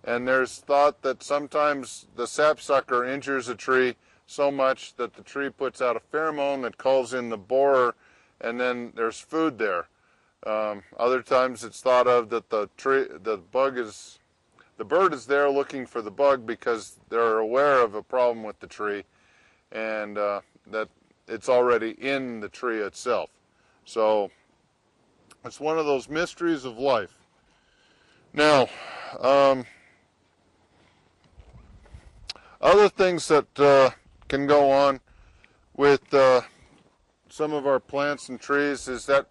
And there's thought that sometimes the sapsucker injures a tree so much that the tree puts out a pheromone that calls in the borer, and then there's food there. Other times it's thought of that the bird is there looking for the bug because they're aware of a problem with the tree, and that it's already in the tree itself. So it's one of those mysteries of life. Now, other things that can go on with some of our plants and trees is that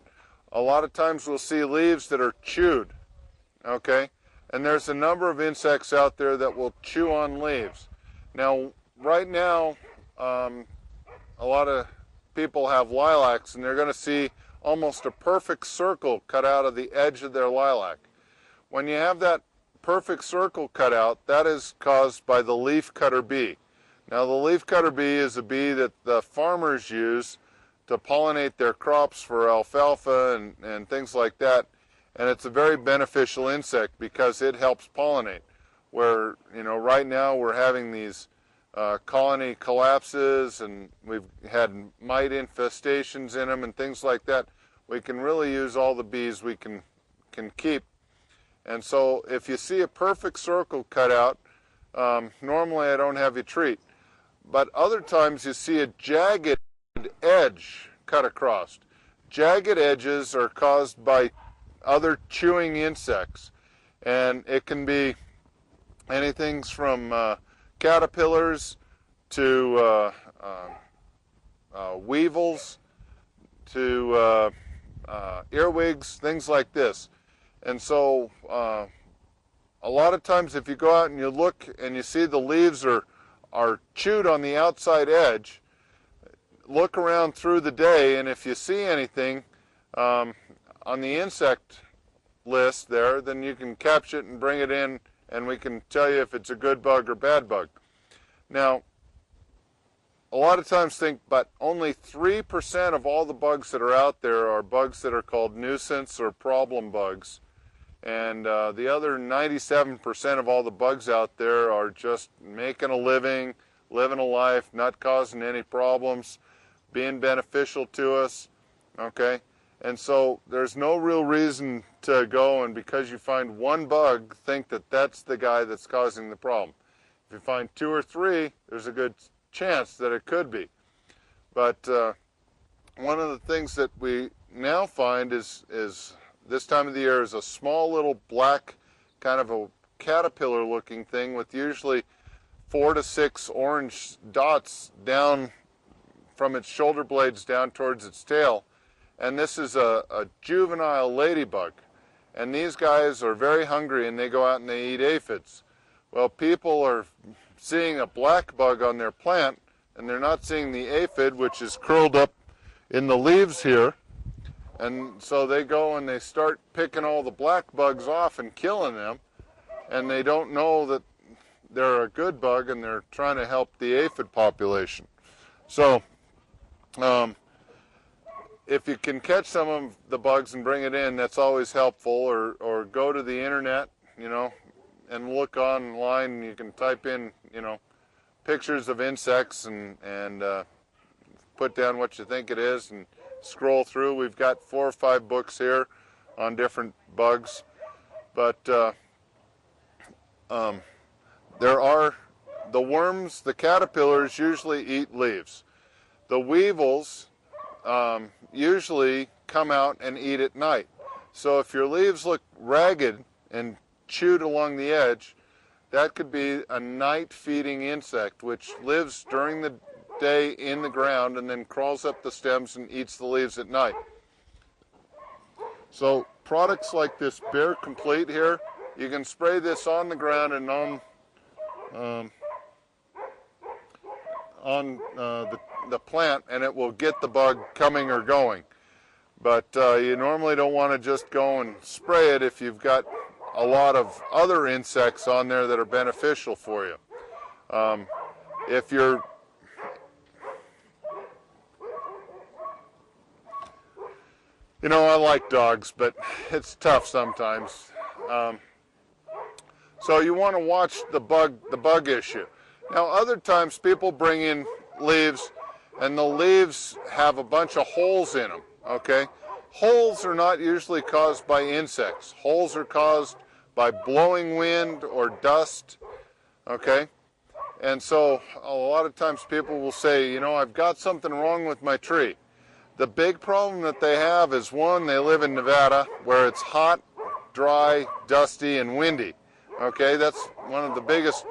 a lot of times we'll see leaves that are chewed, okay? And there's a number of insects out there that will chew on leaves. Now, right now, a lot of people have lilacs, and they're going to see almost a perfect circle cut out of the edge of their lilac. When you have that perfect circle cut out, that is caused by the leafcutter bee. Now, the leafcutter bee is a bee that the farmers use to pollinate their crops for alfalfa and things like that. And it's a very beneficial insect because it helps pollinate. Where, right now we're having these colony collapses, and we've had mite infestations in them and things like that. we can really use all the bees we can keep. And so if you see a perfect circle cut out, normally I don't have you treat. But other times you see a jagged edge cut across. Jagged edges are caused by other chewing insects, and it can be anything from caterpillars to weevils to earwigs, things like this. And so a lot of times if you go out and you look and you see the leaves are chewed on the outside edge, look around through the day, and if you see anything on the insect list there, then you can capture it and bring it in, and we can tell you if it's a good bug or bad bug. Now, a lot of times think, but only 3% of all the bugs that are out there are bugs that are called nuisance or problem bugs. And the other 97% of all the bugs out there are just making a living, living a life, not causing any problems, being beneficial to us, okay? And so there's no real reason to go and because you find one bug, think that that's the guy that's causing the problem. If you find 2 or 3, there's a good chance that it could be. But one of the things that we now find is this time of the year is a small little black kind of a caterpillar looking thing with usually 4 to 6 orange dots down from its shoulder blades down towards its tail. And this is a juvenile ladybug. And these guys are very hungry and they go out and they eat aphids. Well, people are seeing a black bug on their plant and they're not seeing the aphid, which is curled up in the leaves here. And so they go and they start picking all the black bugs off and killing them. And they don't know that they're a good bug and they're trying to help the aphid population. So if you can catch some of the bugs and bring it in, that's always helpful. Or go to the internet, you know, and look online. You can type in, you know, pictures of insects and put down what you think it is and scroll through. We've got 4 or 5 books here on different bugs. But there are the worms, the caterpillars usually eat leaves. The weevils usually come out and eat at night. So if your leaves look ragged and chewed along the edge, that could be a night-feeding insect which lives during the day in the ground and then crawls up the stems and eats the leaves at night. So products like this Bear Complete here, you can spray this on the ground and on the plant, and it will get the bug coming or going. But you normally don't want to just go and spray it if you've got a lot of other insects on there that are beneficial for you. If you're You know, I like dogs, but it's tough sometimes. So you want to watch the bug issue. Now, other times people bring in leaves, and the leaves have a bunch of holes in them, okay? Holes are not usually caused by insects. Holes are caused by blowing wind or dust, okay? And so a lot of times people will say, you know, I've got something wrong with my tree. The big problem that they have is, one, they live in Nevada where it's hot, dry, dusty, and windy. Okay, that's one of the biggest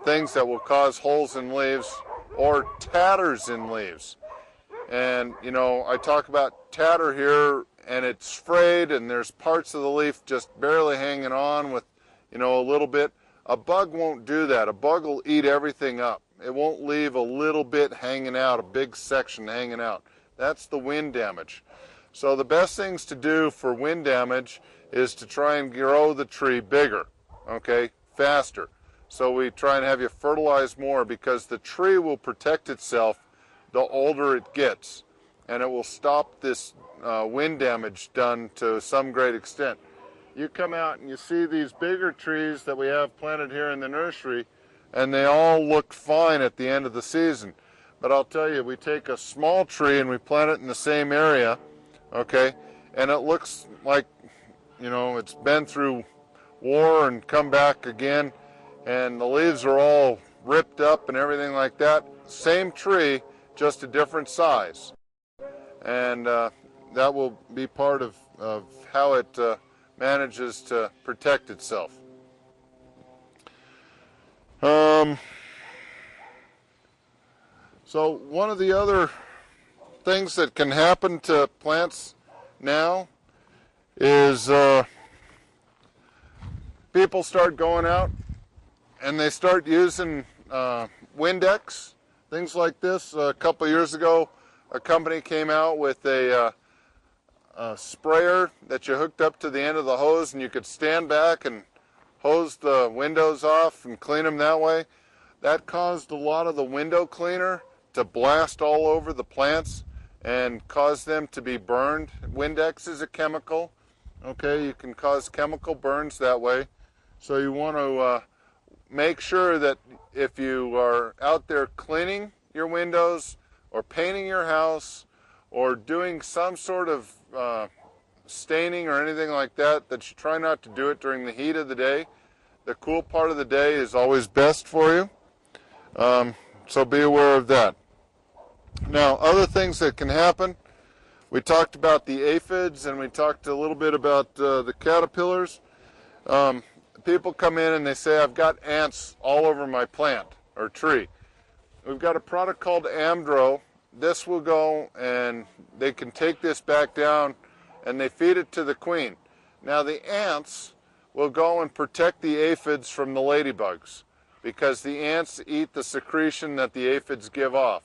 things that will cause holes in leaves or tatters in leaves. And, you know, I talk about tatter here, and it's frayed, and there's parts of the leaf just barely hanging on with, you know, a little bit. A bug won't do that. A bug will eat everything up. It won't leave a little bit hanging out, a big section hanging out. That's the wind damage. So the best things to do for wind damage is to try and grow the tree bigger, okay, faster. So we try and have you fertilize more, because the tree will protect itself the older it gets, and it will stop this wind damage done to some great extent. You come out and you see these bigger trees that we have planted here in the nursery, and they all look fine at the end of the season. But I'll tell you, we take a small tree and we plant it in the same area okay? And it looks like, you know, it's been through war and come back again, and the leaves are all ripped up and everything like that. Same tree, just a different size. And that will be part of how it manages to protect itself. So one of the other things that can happen to plants now is people start going out and they start using Windex, things like this. A couple of years ago, a company came out with a sprayer that you hooked up to the end of the hose, and you could stand back and hose the windows off and clean them that way. That caused a lot of the window cleaner to blast all over the plants and cause them to be burned. Windex is a chemical. Okay, you can cause chemical burns that way. So you want to make sure that if you are out there cleaning your windows or painting your house or doing some sort of staining or anything like that, that you try not to do it during the heat of the day. The cool part of the day is always best for you. So be aware of that. Now, other things that can happen, we talked about the aphids and we talked a little bit about the caterpillars. People come in and they say, I've got ants all over my plant or tree. We've got a product called Amdro. This will go and they can take this back down and they feed it to the queen. Now the ants will go and protect the aphids from the ladybugs because the ants eat the secretion that the aphids give off.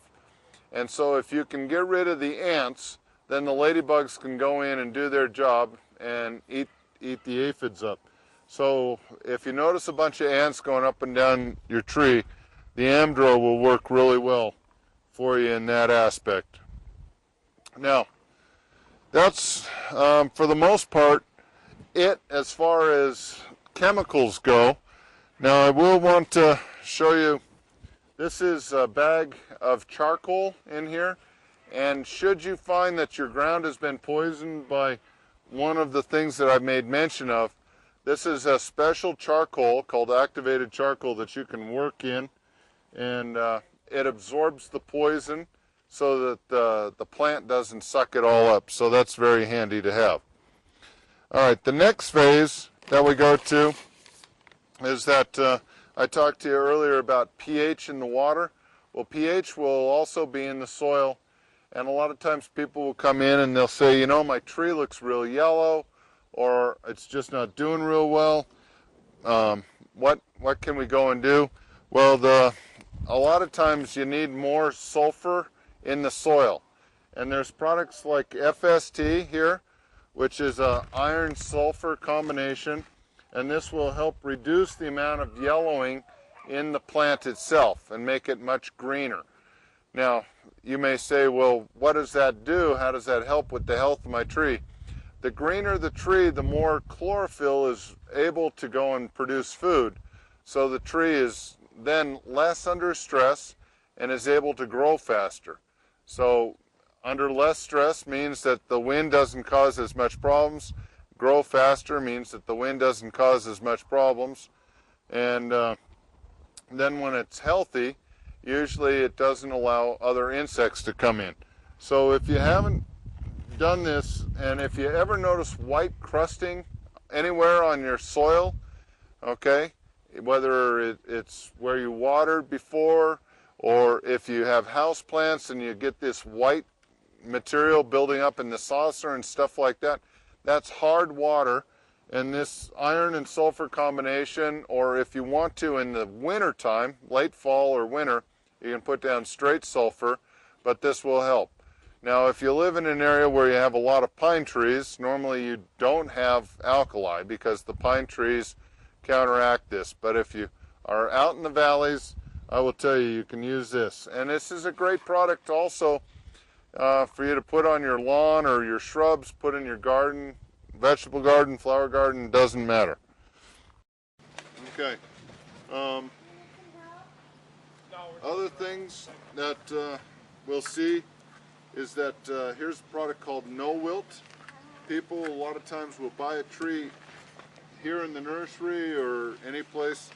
And so if you can get rid of the ants, then the ladybugs can go in and do their job and eat the aphids up. So if you notice a bunch of ants going up and down your tree, the Amdro will work really well for you in that aspect. Now, that's for the most part it as far as chemicals go. Now I will want to show you, this is a bag of charcoal in here, and should you find that your ground has been poisoned by one of the things that I've made mention of, this is a special charcoal called activated charcoal that you can work in, and it absorbs the poison so that the plant doesn't suck it all up. So that's very handy to have. All right, the next phase that we go to is that I talked to you earlier about pH in the water. Well, pH will also be in the soil, and a lot of times people will come in and they'll say, you know, my tree looks real yellow, or it's just not doing real well. What can we go and do? Well, a lot of times you need more sulfur in the soil, and there's products like FST here, which is a iron sulfur combination, and this will help reduce the amount of yellowing in the plant itself and make it much greener. Now you may say, well, what does that do? How does that help with the health of my tree? The greener the tree, the more chlorophyll is able to go and produce food, so the tree is then less under stress and is able to grow faster. So under less stress means that the wind doesn't cause as much problems. Grow faster means that the wind doesn't cause as much problems. And then when it's healthy, usually it doesn't allow other insects to come in. So if you haven't done this, and if you ever notice white crusting anywhere on your soil, okay, whether it's where you watered before, or if you have house plants and you get this white material building up in the saucer and stuff like that, that's hard water. And this iron and sulfur combination, or if you want to in the winter time, late fall or winter, you can put down straight sulfur, but this will help. Now if you live in an area where you have a lot of pine trees, normally you don't have alkali because the pine trees counteract this. But if you are out in the valleys, I will tell you, you can use this. And this is a great product also for you to put on your lawn or your shrubs, put in your garden, vegetable garden, flower garden, doesn't matter. Okay. Other things that we'll see is that here's a product called No Wilt. People a lot of times will buy a tree here in the nursery or any place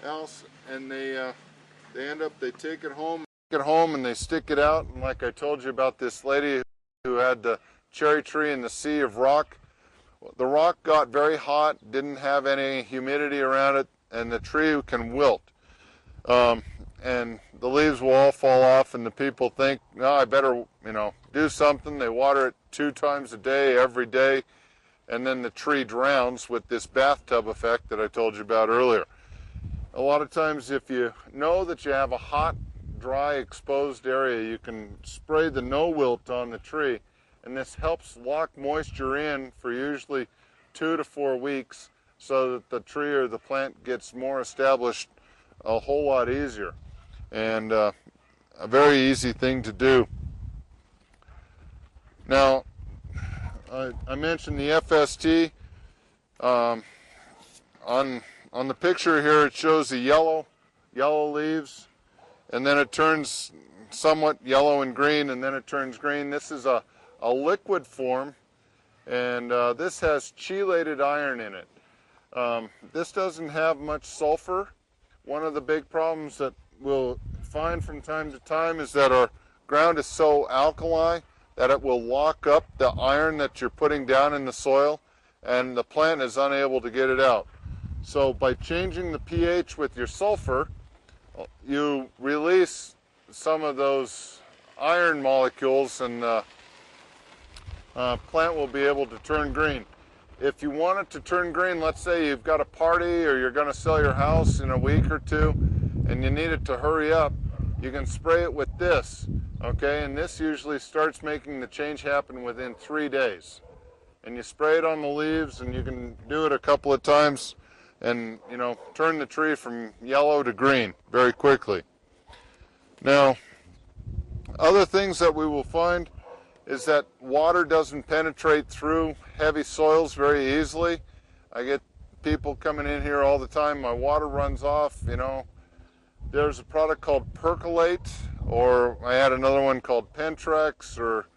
else, and they take it home and they stick it out. And like I told you about this lady who had the cherry tree in the sea of rock, the rock got very hot, didn't have any humidity around it, and the tree can wilt. And the leaves will all fall off, and the people think, no, I better, do something. They water it 2 times a day, every day, and then the tree drowns with this bathtub effect that I told you about earlier. A lot of times, if you know that you have a hot, dry, exposed area, you can spray the No Wilt on the tree, and this helps lock moisture in for usually 2 to 4 weeks so that the tree or the plant gets more established a whole lot easier. And a very easy thing to do. Now, I mentioned the FST. On the picture here, it shows the yellow leaves, and then it turns somewhat yellow and green, and then it turns green. This is a liquid form, and this has chelated iron in it. This doesn't have much sulfur. One of the big problems that we'll find from time to time is that our ground is so alkali that it will lock up the iron that you're putting down in the soil, and the plant is unable to get it out. So by changing the pH with your sulfur, you release some of those iron molecules, and the plant will be able to turn green. If you want it to turn green, let's say you've got a party or you're going to sell your house in a week or two and you need it to hurry up, you can spray it with this, okay? And this usually starts making the change happen within 3 days. And you spray it on the leaves, and you can do it a couple of times and, turn the tree from yellow to green very quickly. Now, other things that we will find is that water doesn't penetrate through heavy soils very easily. I get people coming in here all the time, my water runs off, There's a product called Percolate, or I had another one called Pentrex, or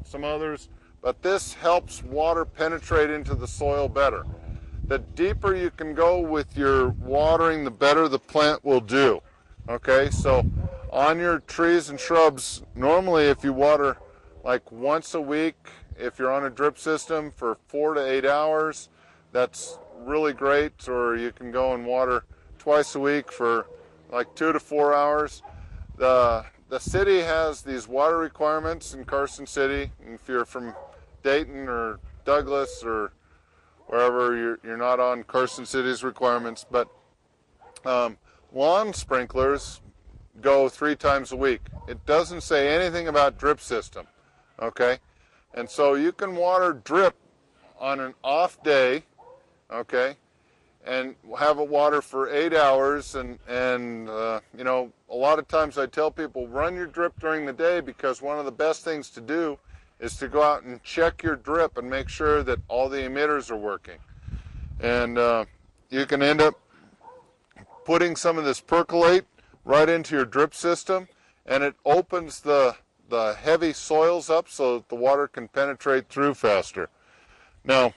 some others, but this helps water penetrate into the soil better. The deeper you can go with your watering, the better the plant will do. Okay, so on your trees and shrubs, normally if you water like once a week, if you're on a drip system for 4 to 8 hours, that's really great. Or you can go and water twice a week for like 2 to 4 hours. The city has these water requirements in Carson City. If you're from Dayton or Douglas or wherever, you're not on Carson City's requirements, but lawn sprinklers go 3 times a week. It doesn't say anything about drip system, okay? And so you can water drip on an off day, okay, and have it water for 8 hours. And a lot of times I tell people, run your drip during the day, because one of the best things to do is to go out and check your drip and make sure that all the emitters are working. And you can end up putting some of this Percolate right into your drip system, and it opens the heavy soils up so that the water can penetrate through faster. Now,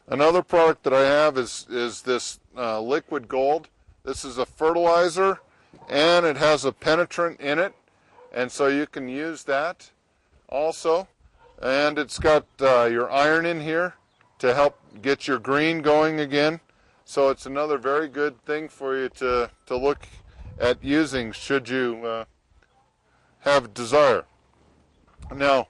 another product that I have is this Liquid Gold. This is a fertilizer, and it has a penetrant in it, and so you can use that also. And it's got your iron in here to help get your green going again. So it's another very good thing for you to look at using should you have desire. Now,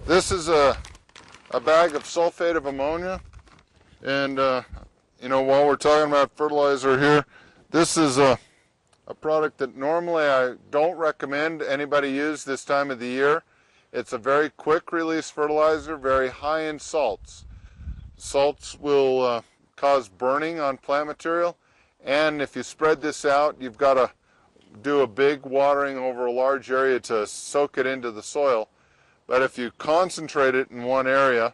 this is a bag of sulfate of ammonia, and while we're talking about fertilizer here, this is a product that normally I don't recommend anybody use this time of the year. It's a very quick release fertilizer, very high in salts. Salts will cause burning on plant material, and if you spread this out, you've got to do a big watering over a large area to soak it into the soil. But if you concentrate it in one area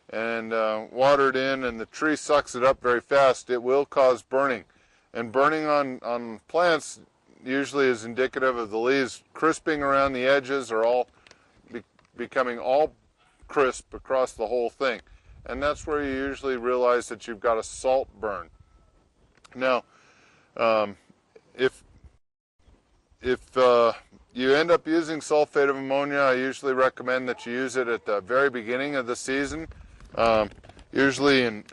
and water it in, and the tree sucks it up very fast, it will cause burning. And burning on plants usually is indicative of the leaves crisping around the edges, or all becoming all crisp across the whole thing. And that's where you usually realize that you've got a salt burn. Now, if you end up using sulfate of ammonia, I usually recommend that you use it at the very beginning of the season, usually in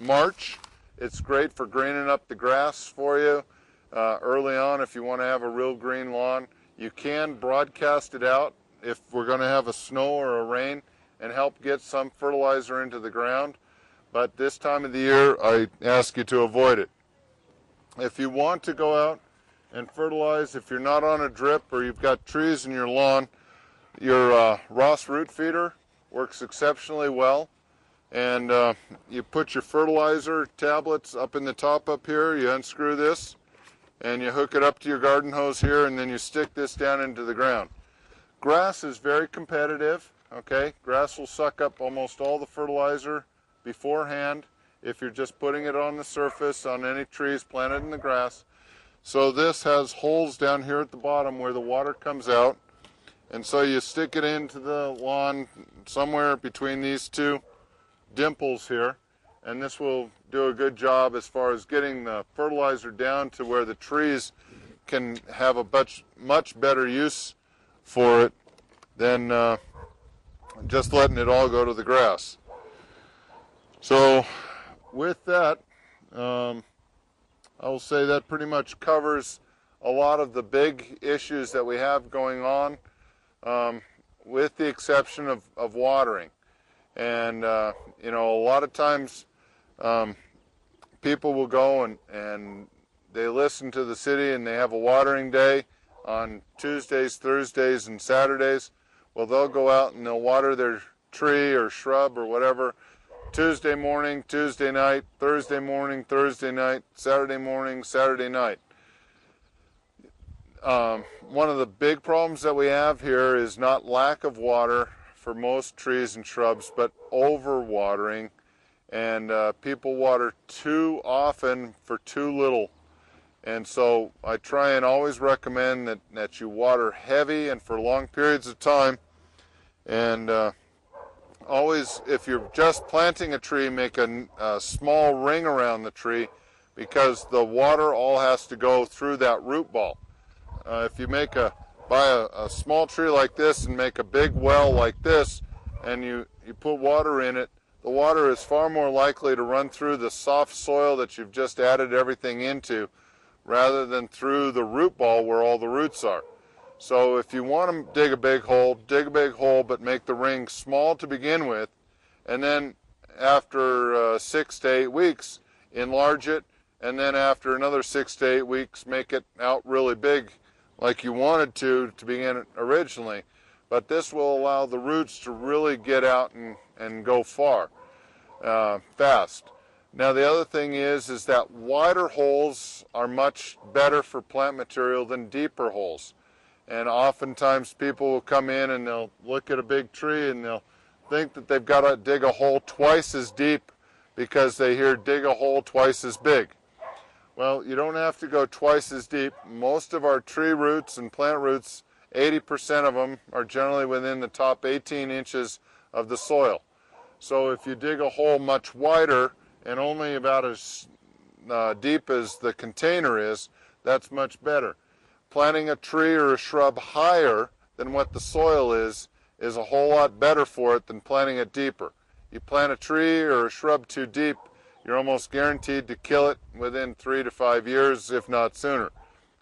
March. It's great for greening up the grass for you early on if you want to have a real green lawn. You can broadcast it out if we're going to have a snow or a rain and help get some fertilizer into the ground. But this time of the year, I ask you to avoid it. If you want to go out and fertilize, if you're not on a drip or you've got trees in your lawn, your Ross root feeder works exceptionally well. And you put your fertilizer tablets up in the top up here, you unscrew this, and you hook it up to your garden hose here, and then you stick this down into the ground. Grass is very competitive, okay? Grass will suck up almost all the fertilizer beforehand if you're just putting it on the surface on any trees planted in the grass. So this has holes down here at the bottom where the water comes out, and so you stick it into the lawn somewhere between these two dimples here, and this will do a good job as far as getting the fertilizer down to where the trees can have a much better use for it than just letting it all go to the grass. So with that, I will say that pretty much covers a lot of the big issues that we have going on, with the exception of watering. And you know, a lot of times people will go and they listen to the city and they have a watering day on Tuesdays, Thursdays, and Saturdays. Well, they'll go out and they'll water their tree or shrub or whatever Tuesday morning, Tuesday night, Thursday morning, Thursday night, Saturday morning, Saturday night. One of the big problems that we have here is not lack of water for most trees and shrubs, but overwatering, and people water too often for too little. And so I try and always recommend that you water heavy and for long periods of time. And always, if you're just planting a tree, make a small ring around the tree, because the water all has to go through that root ball. If you buy a small tree like this and make a big well like this, and you put water in it, the water is far more likely to run through the soft soil that you've just added everything into, rather than through the root ball where all the roots are. So if you want to dig a big hole, but make the ring small to begin with, and then after 6 to 8 weeks, enlarge it, and then after another 6 to 8 weeks, make it out really big like you wanted to begin originally. But this will allow the roots to really get out and go far, fast. Now the other thing is that wider holes are much better for plant material than deeper holes. And oftentimes people will come in and they'll look at a big tree and they'll think that they've got to dig a hole twice as deep because they hear dig a hole twice as big. Well, you don't have to go twice as deep. Most of our tree roots and plant roots, 80% of them are generally within the top 18 inches of the soil. So if you dig a hole much wider and only about as deep as the container is, that's much better. Planting a tree or a shrub higher than what the soil is a whole lot better for it than planting it deeper. You plant a tree or a shrub too deep, you're almost guaranteed to kill it within 3 to 5 years, if not sooner.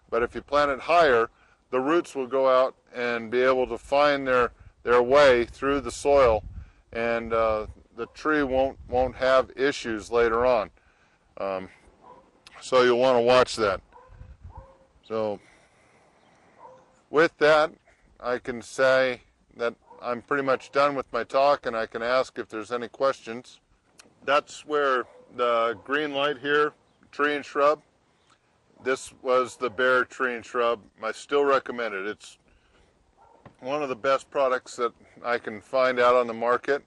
But if you plant it higher, the roots will go out and be able to find their way through the soil, and the tree won't have issues later on. So you'll want to watch that. So with that, I can say that I'm pretty much done with my talk, and I can ask if there's any questions. That's where the green light here, tree and shrub, this was the Bayer tree and shrub. I still recommend it. It's one of the best products that I can find out on the market.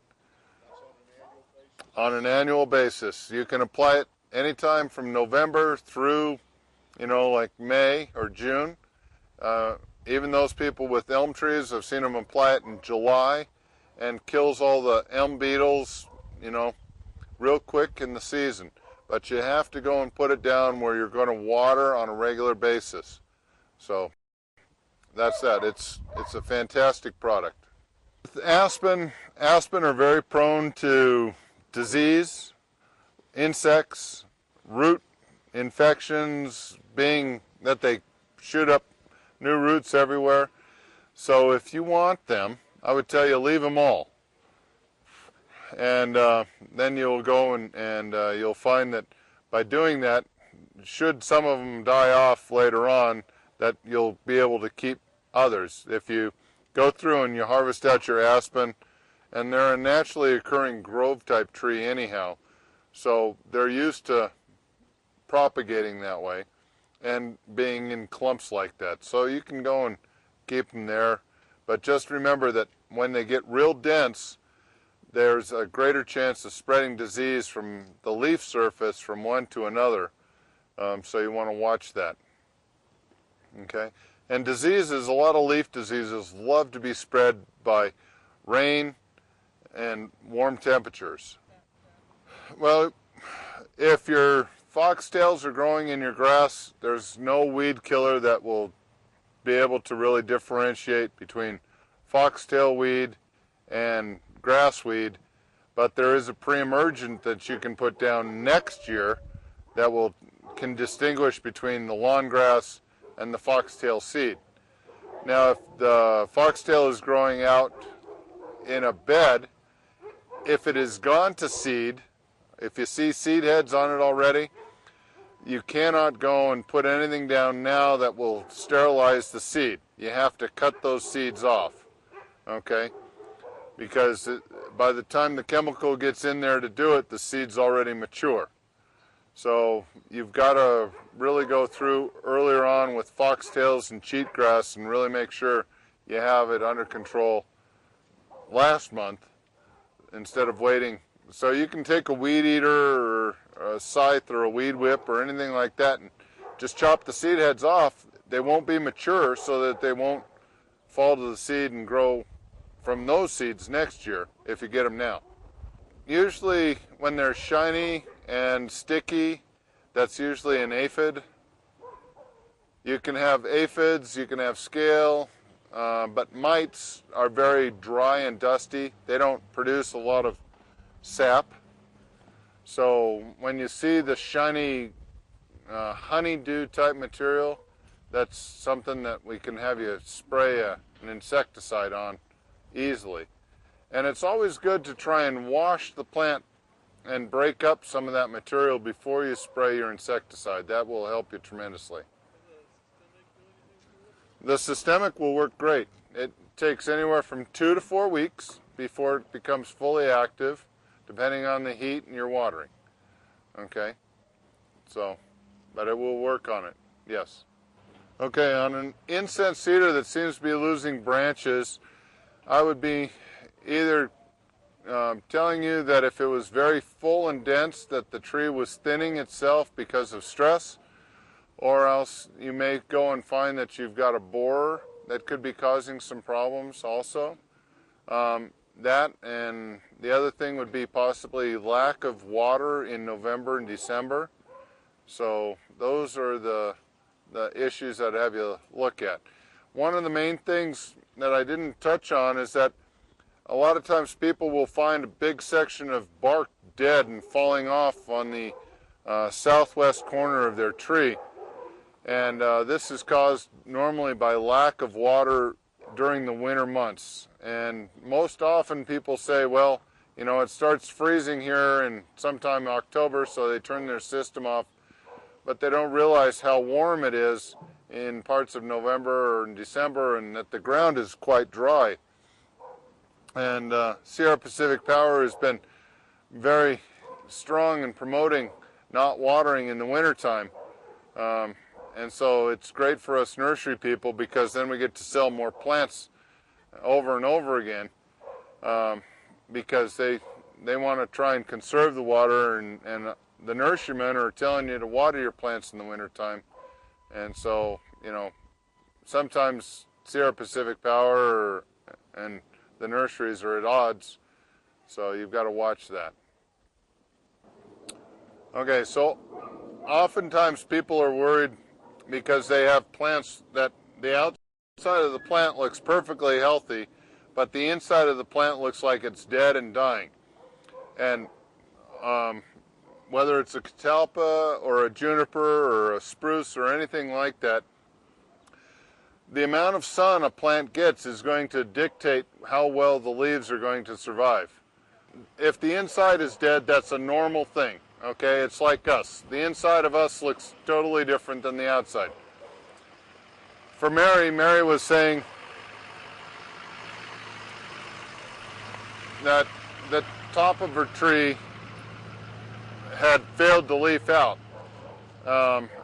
On an annual basis. You can apply it anytime from November through, like May or June. Even those people with elm trees, I've seen them apply it in July and kills all the elm beetles, real quick in the season. But you have to go and put it down where you're going to water on a regular basis. So that's that. It's a fantastic product. Aspen are very prone to disease, insects, root infections, being that they shoot up new roots everywhere. So if you want them, I would tell you leave them all. And then you'll go and you'll find that by doing that, should some of them die off later on, that you'll be able to keep others. If you go through and you harvest out your aspen, and they're a naturally occurring grove type tree anyhow, so they're used to propagating that way and being in clumps like that. So you can go and keep them there, but just remember that when they get real dense, there's a greater chance of spreading disease from the leaf surface from one to another. So you want to watch that. Okay? And diseases, a lot of leaf diseases love to be spread by rain and warm temperatures. Well, if your foxtails are growing in your grass, there's no weed killer that will be able to really differentiate between foxtail weed and grass weed, but there is a pre-emergent that you can put down next year that can distinguish between the lawn grass and the foxtail seed. Now, if the foxtail is growing out in a bed, if it is gone to seed, if you see seed heads on it already, you cannot go and put anything down now that will sterilize the seed. You have to cut those seeds off, okay? Because by the time the chemical gets in there to do it, the seed's already mature. So you've got to really go through earlier on with foxtails and cheatgrass and really make sure you have it under control last month instead of waiting. So you can take a weed eater or a scythe or a weed whip or anything like that and just chop the seed heads off. They won't be mature so that they won't fall to the seed and grow from those seeds next year if you get them now. Usually when they're shiny and sticky, that's usually an aphid. You can have aphids, you can have scale, but mites are very dry and dusty. They don't produce a lot of sap. So when you see the shiny honeydew type material, that's something that we can have you spray an insecticide on easily. And it's always good to try and wash the plant and break up some of that material before you spray your insecticide. That will help you tremendously. The systemic will work great. It takes anywhere from 2 to 4 weeks before it becomes fully active, depending on the heat and your watering. Okay? So, but it will work on it, yes. Okay, on an incense cedar that seems to be losing branches, I would be either telling you that if it was very full and dense, that the tree was thinning itself because of stress, or else you may go and find that you've got a borer that could be causing some problems also. That, and the other thing would be possibly lack of water in November and December. So those are the issues that I have you look at. One of the main things that I didn't touch on is that a lot of times people will find a big section of bark dead and falling off on the southwest corner of their tree. And this is caused normally by lack of water during the winter months. And most often people say, well, it starts freezing here in sometime in October, so they turn their system off. But they don't realize how warm it is in parts of November or in December, and that the ground is quite dry. And Sierra Pacific Power has been very strong in promoting not watering in the wintertime. And so it's great for us nursery people, because then we get to sell more plants over and over again, because they want to try and conserve the water, and the nurserymen are telling you to water your plants in the wintertime. And so, you know, sometimes Sierra Pacific Power and the nurseries are at odds, so you've got to watch that. Okay, so oftentimes people are worried because they have plants that the outside of the plant looks perfectly healthy, but the inside of the plant looks like it's dead and dying. And whether it's a catalpa or a juniper or a spruce or anything like that, the amount of sun a plant gets is going to dictate how well the leaves are going to survive. If the inside is dead, that's a normal thing, okay? It's like us. The inside of us looks totally different than the outside. For Mary, Mary was saying that the top of her tree had failed to leaf out.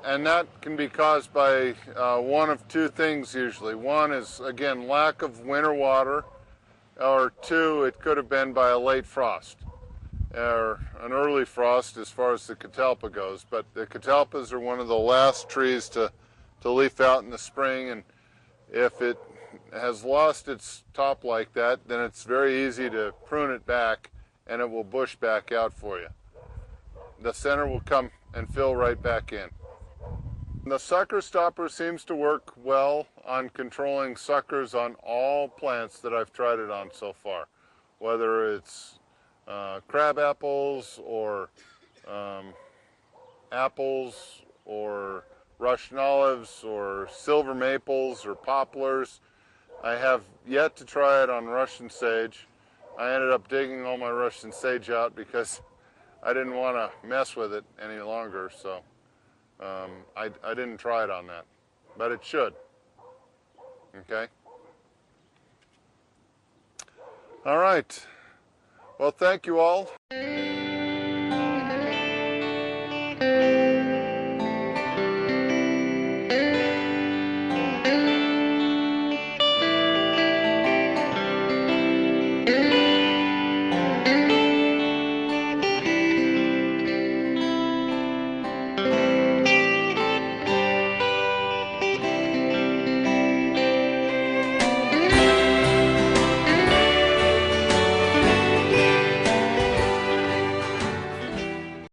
And that can be caused by one of two things usually. One is, again, lack of winter water, or two, it could have been by a late frost, or an early frost as far as the catalpa goes. But the catalpas are one of the last trees to leaf out in the spring, and if it has lost its top like that, then it's very easy to prune it back, and it will bush back out for you. The center will come and fill right back in. The sucker stopper seems to work well on controlling suckers on all plants that I've tried it on so far, whether it's crab apples or apples or Russian olives or silver maples or poplars. I have yet to try it on Russian sage. I ended up digging all my Russian sage out because I didn't want to mess with it any longer, so I didn't try it on that, but it should. Okay? All right. Well, thank you all.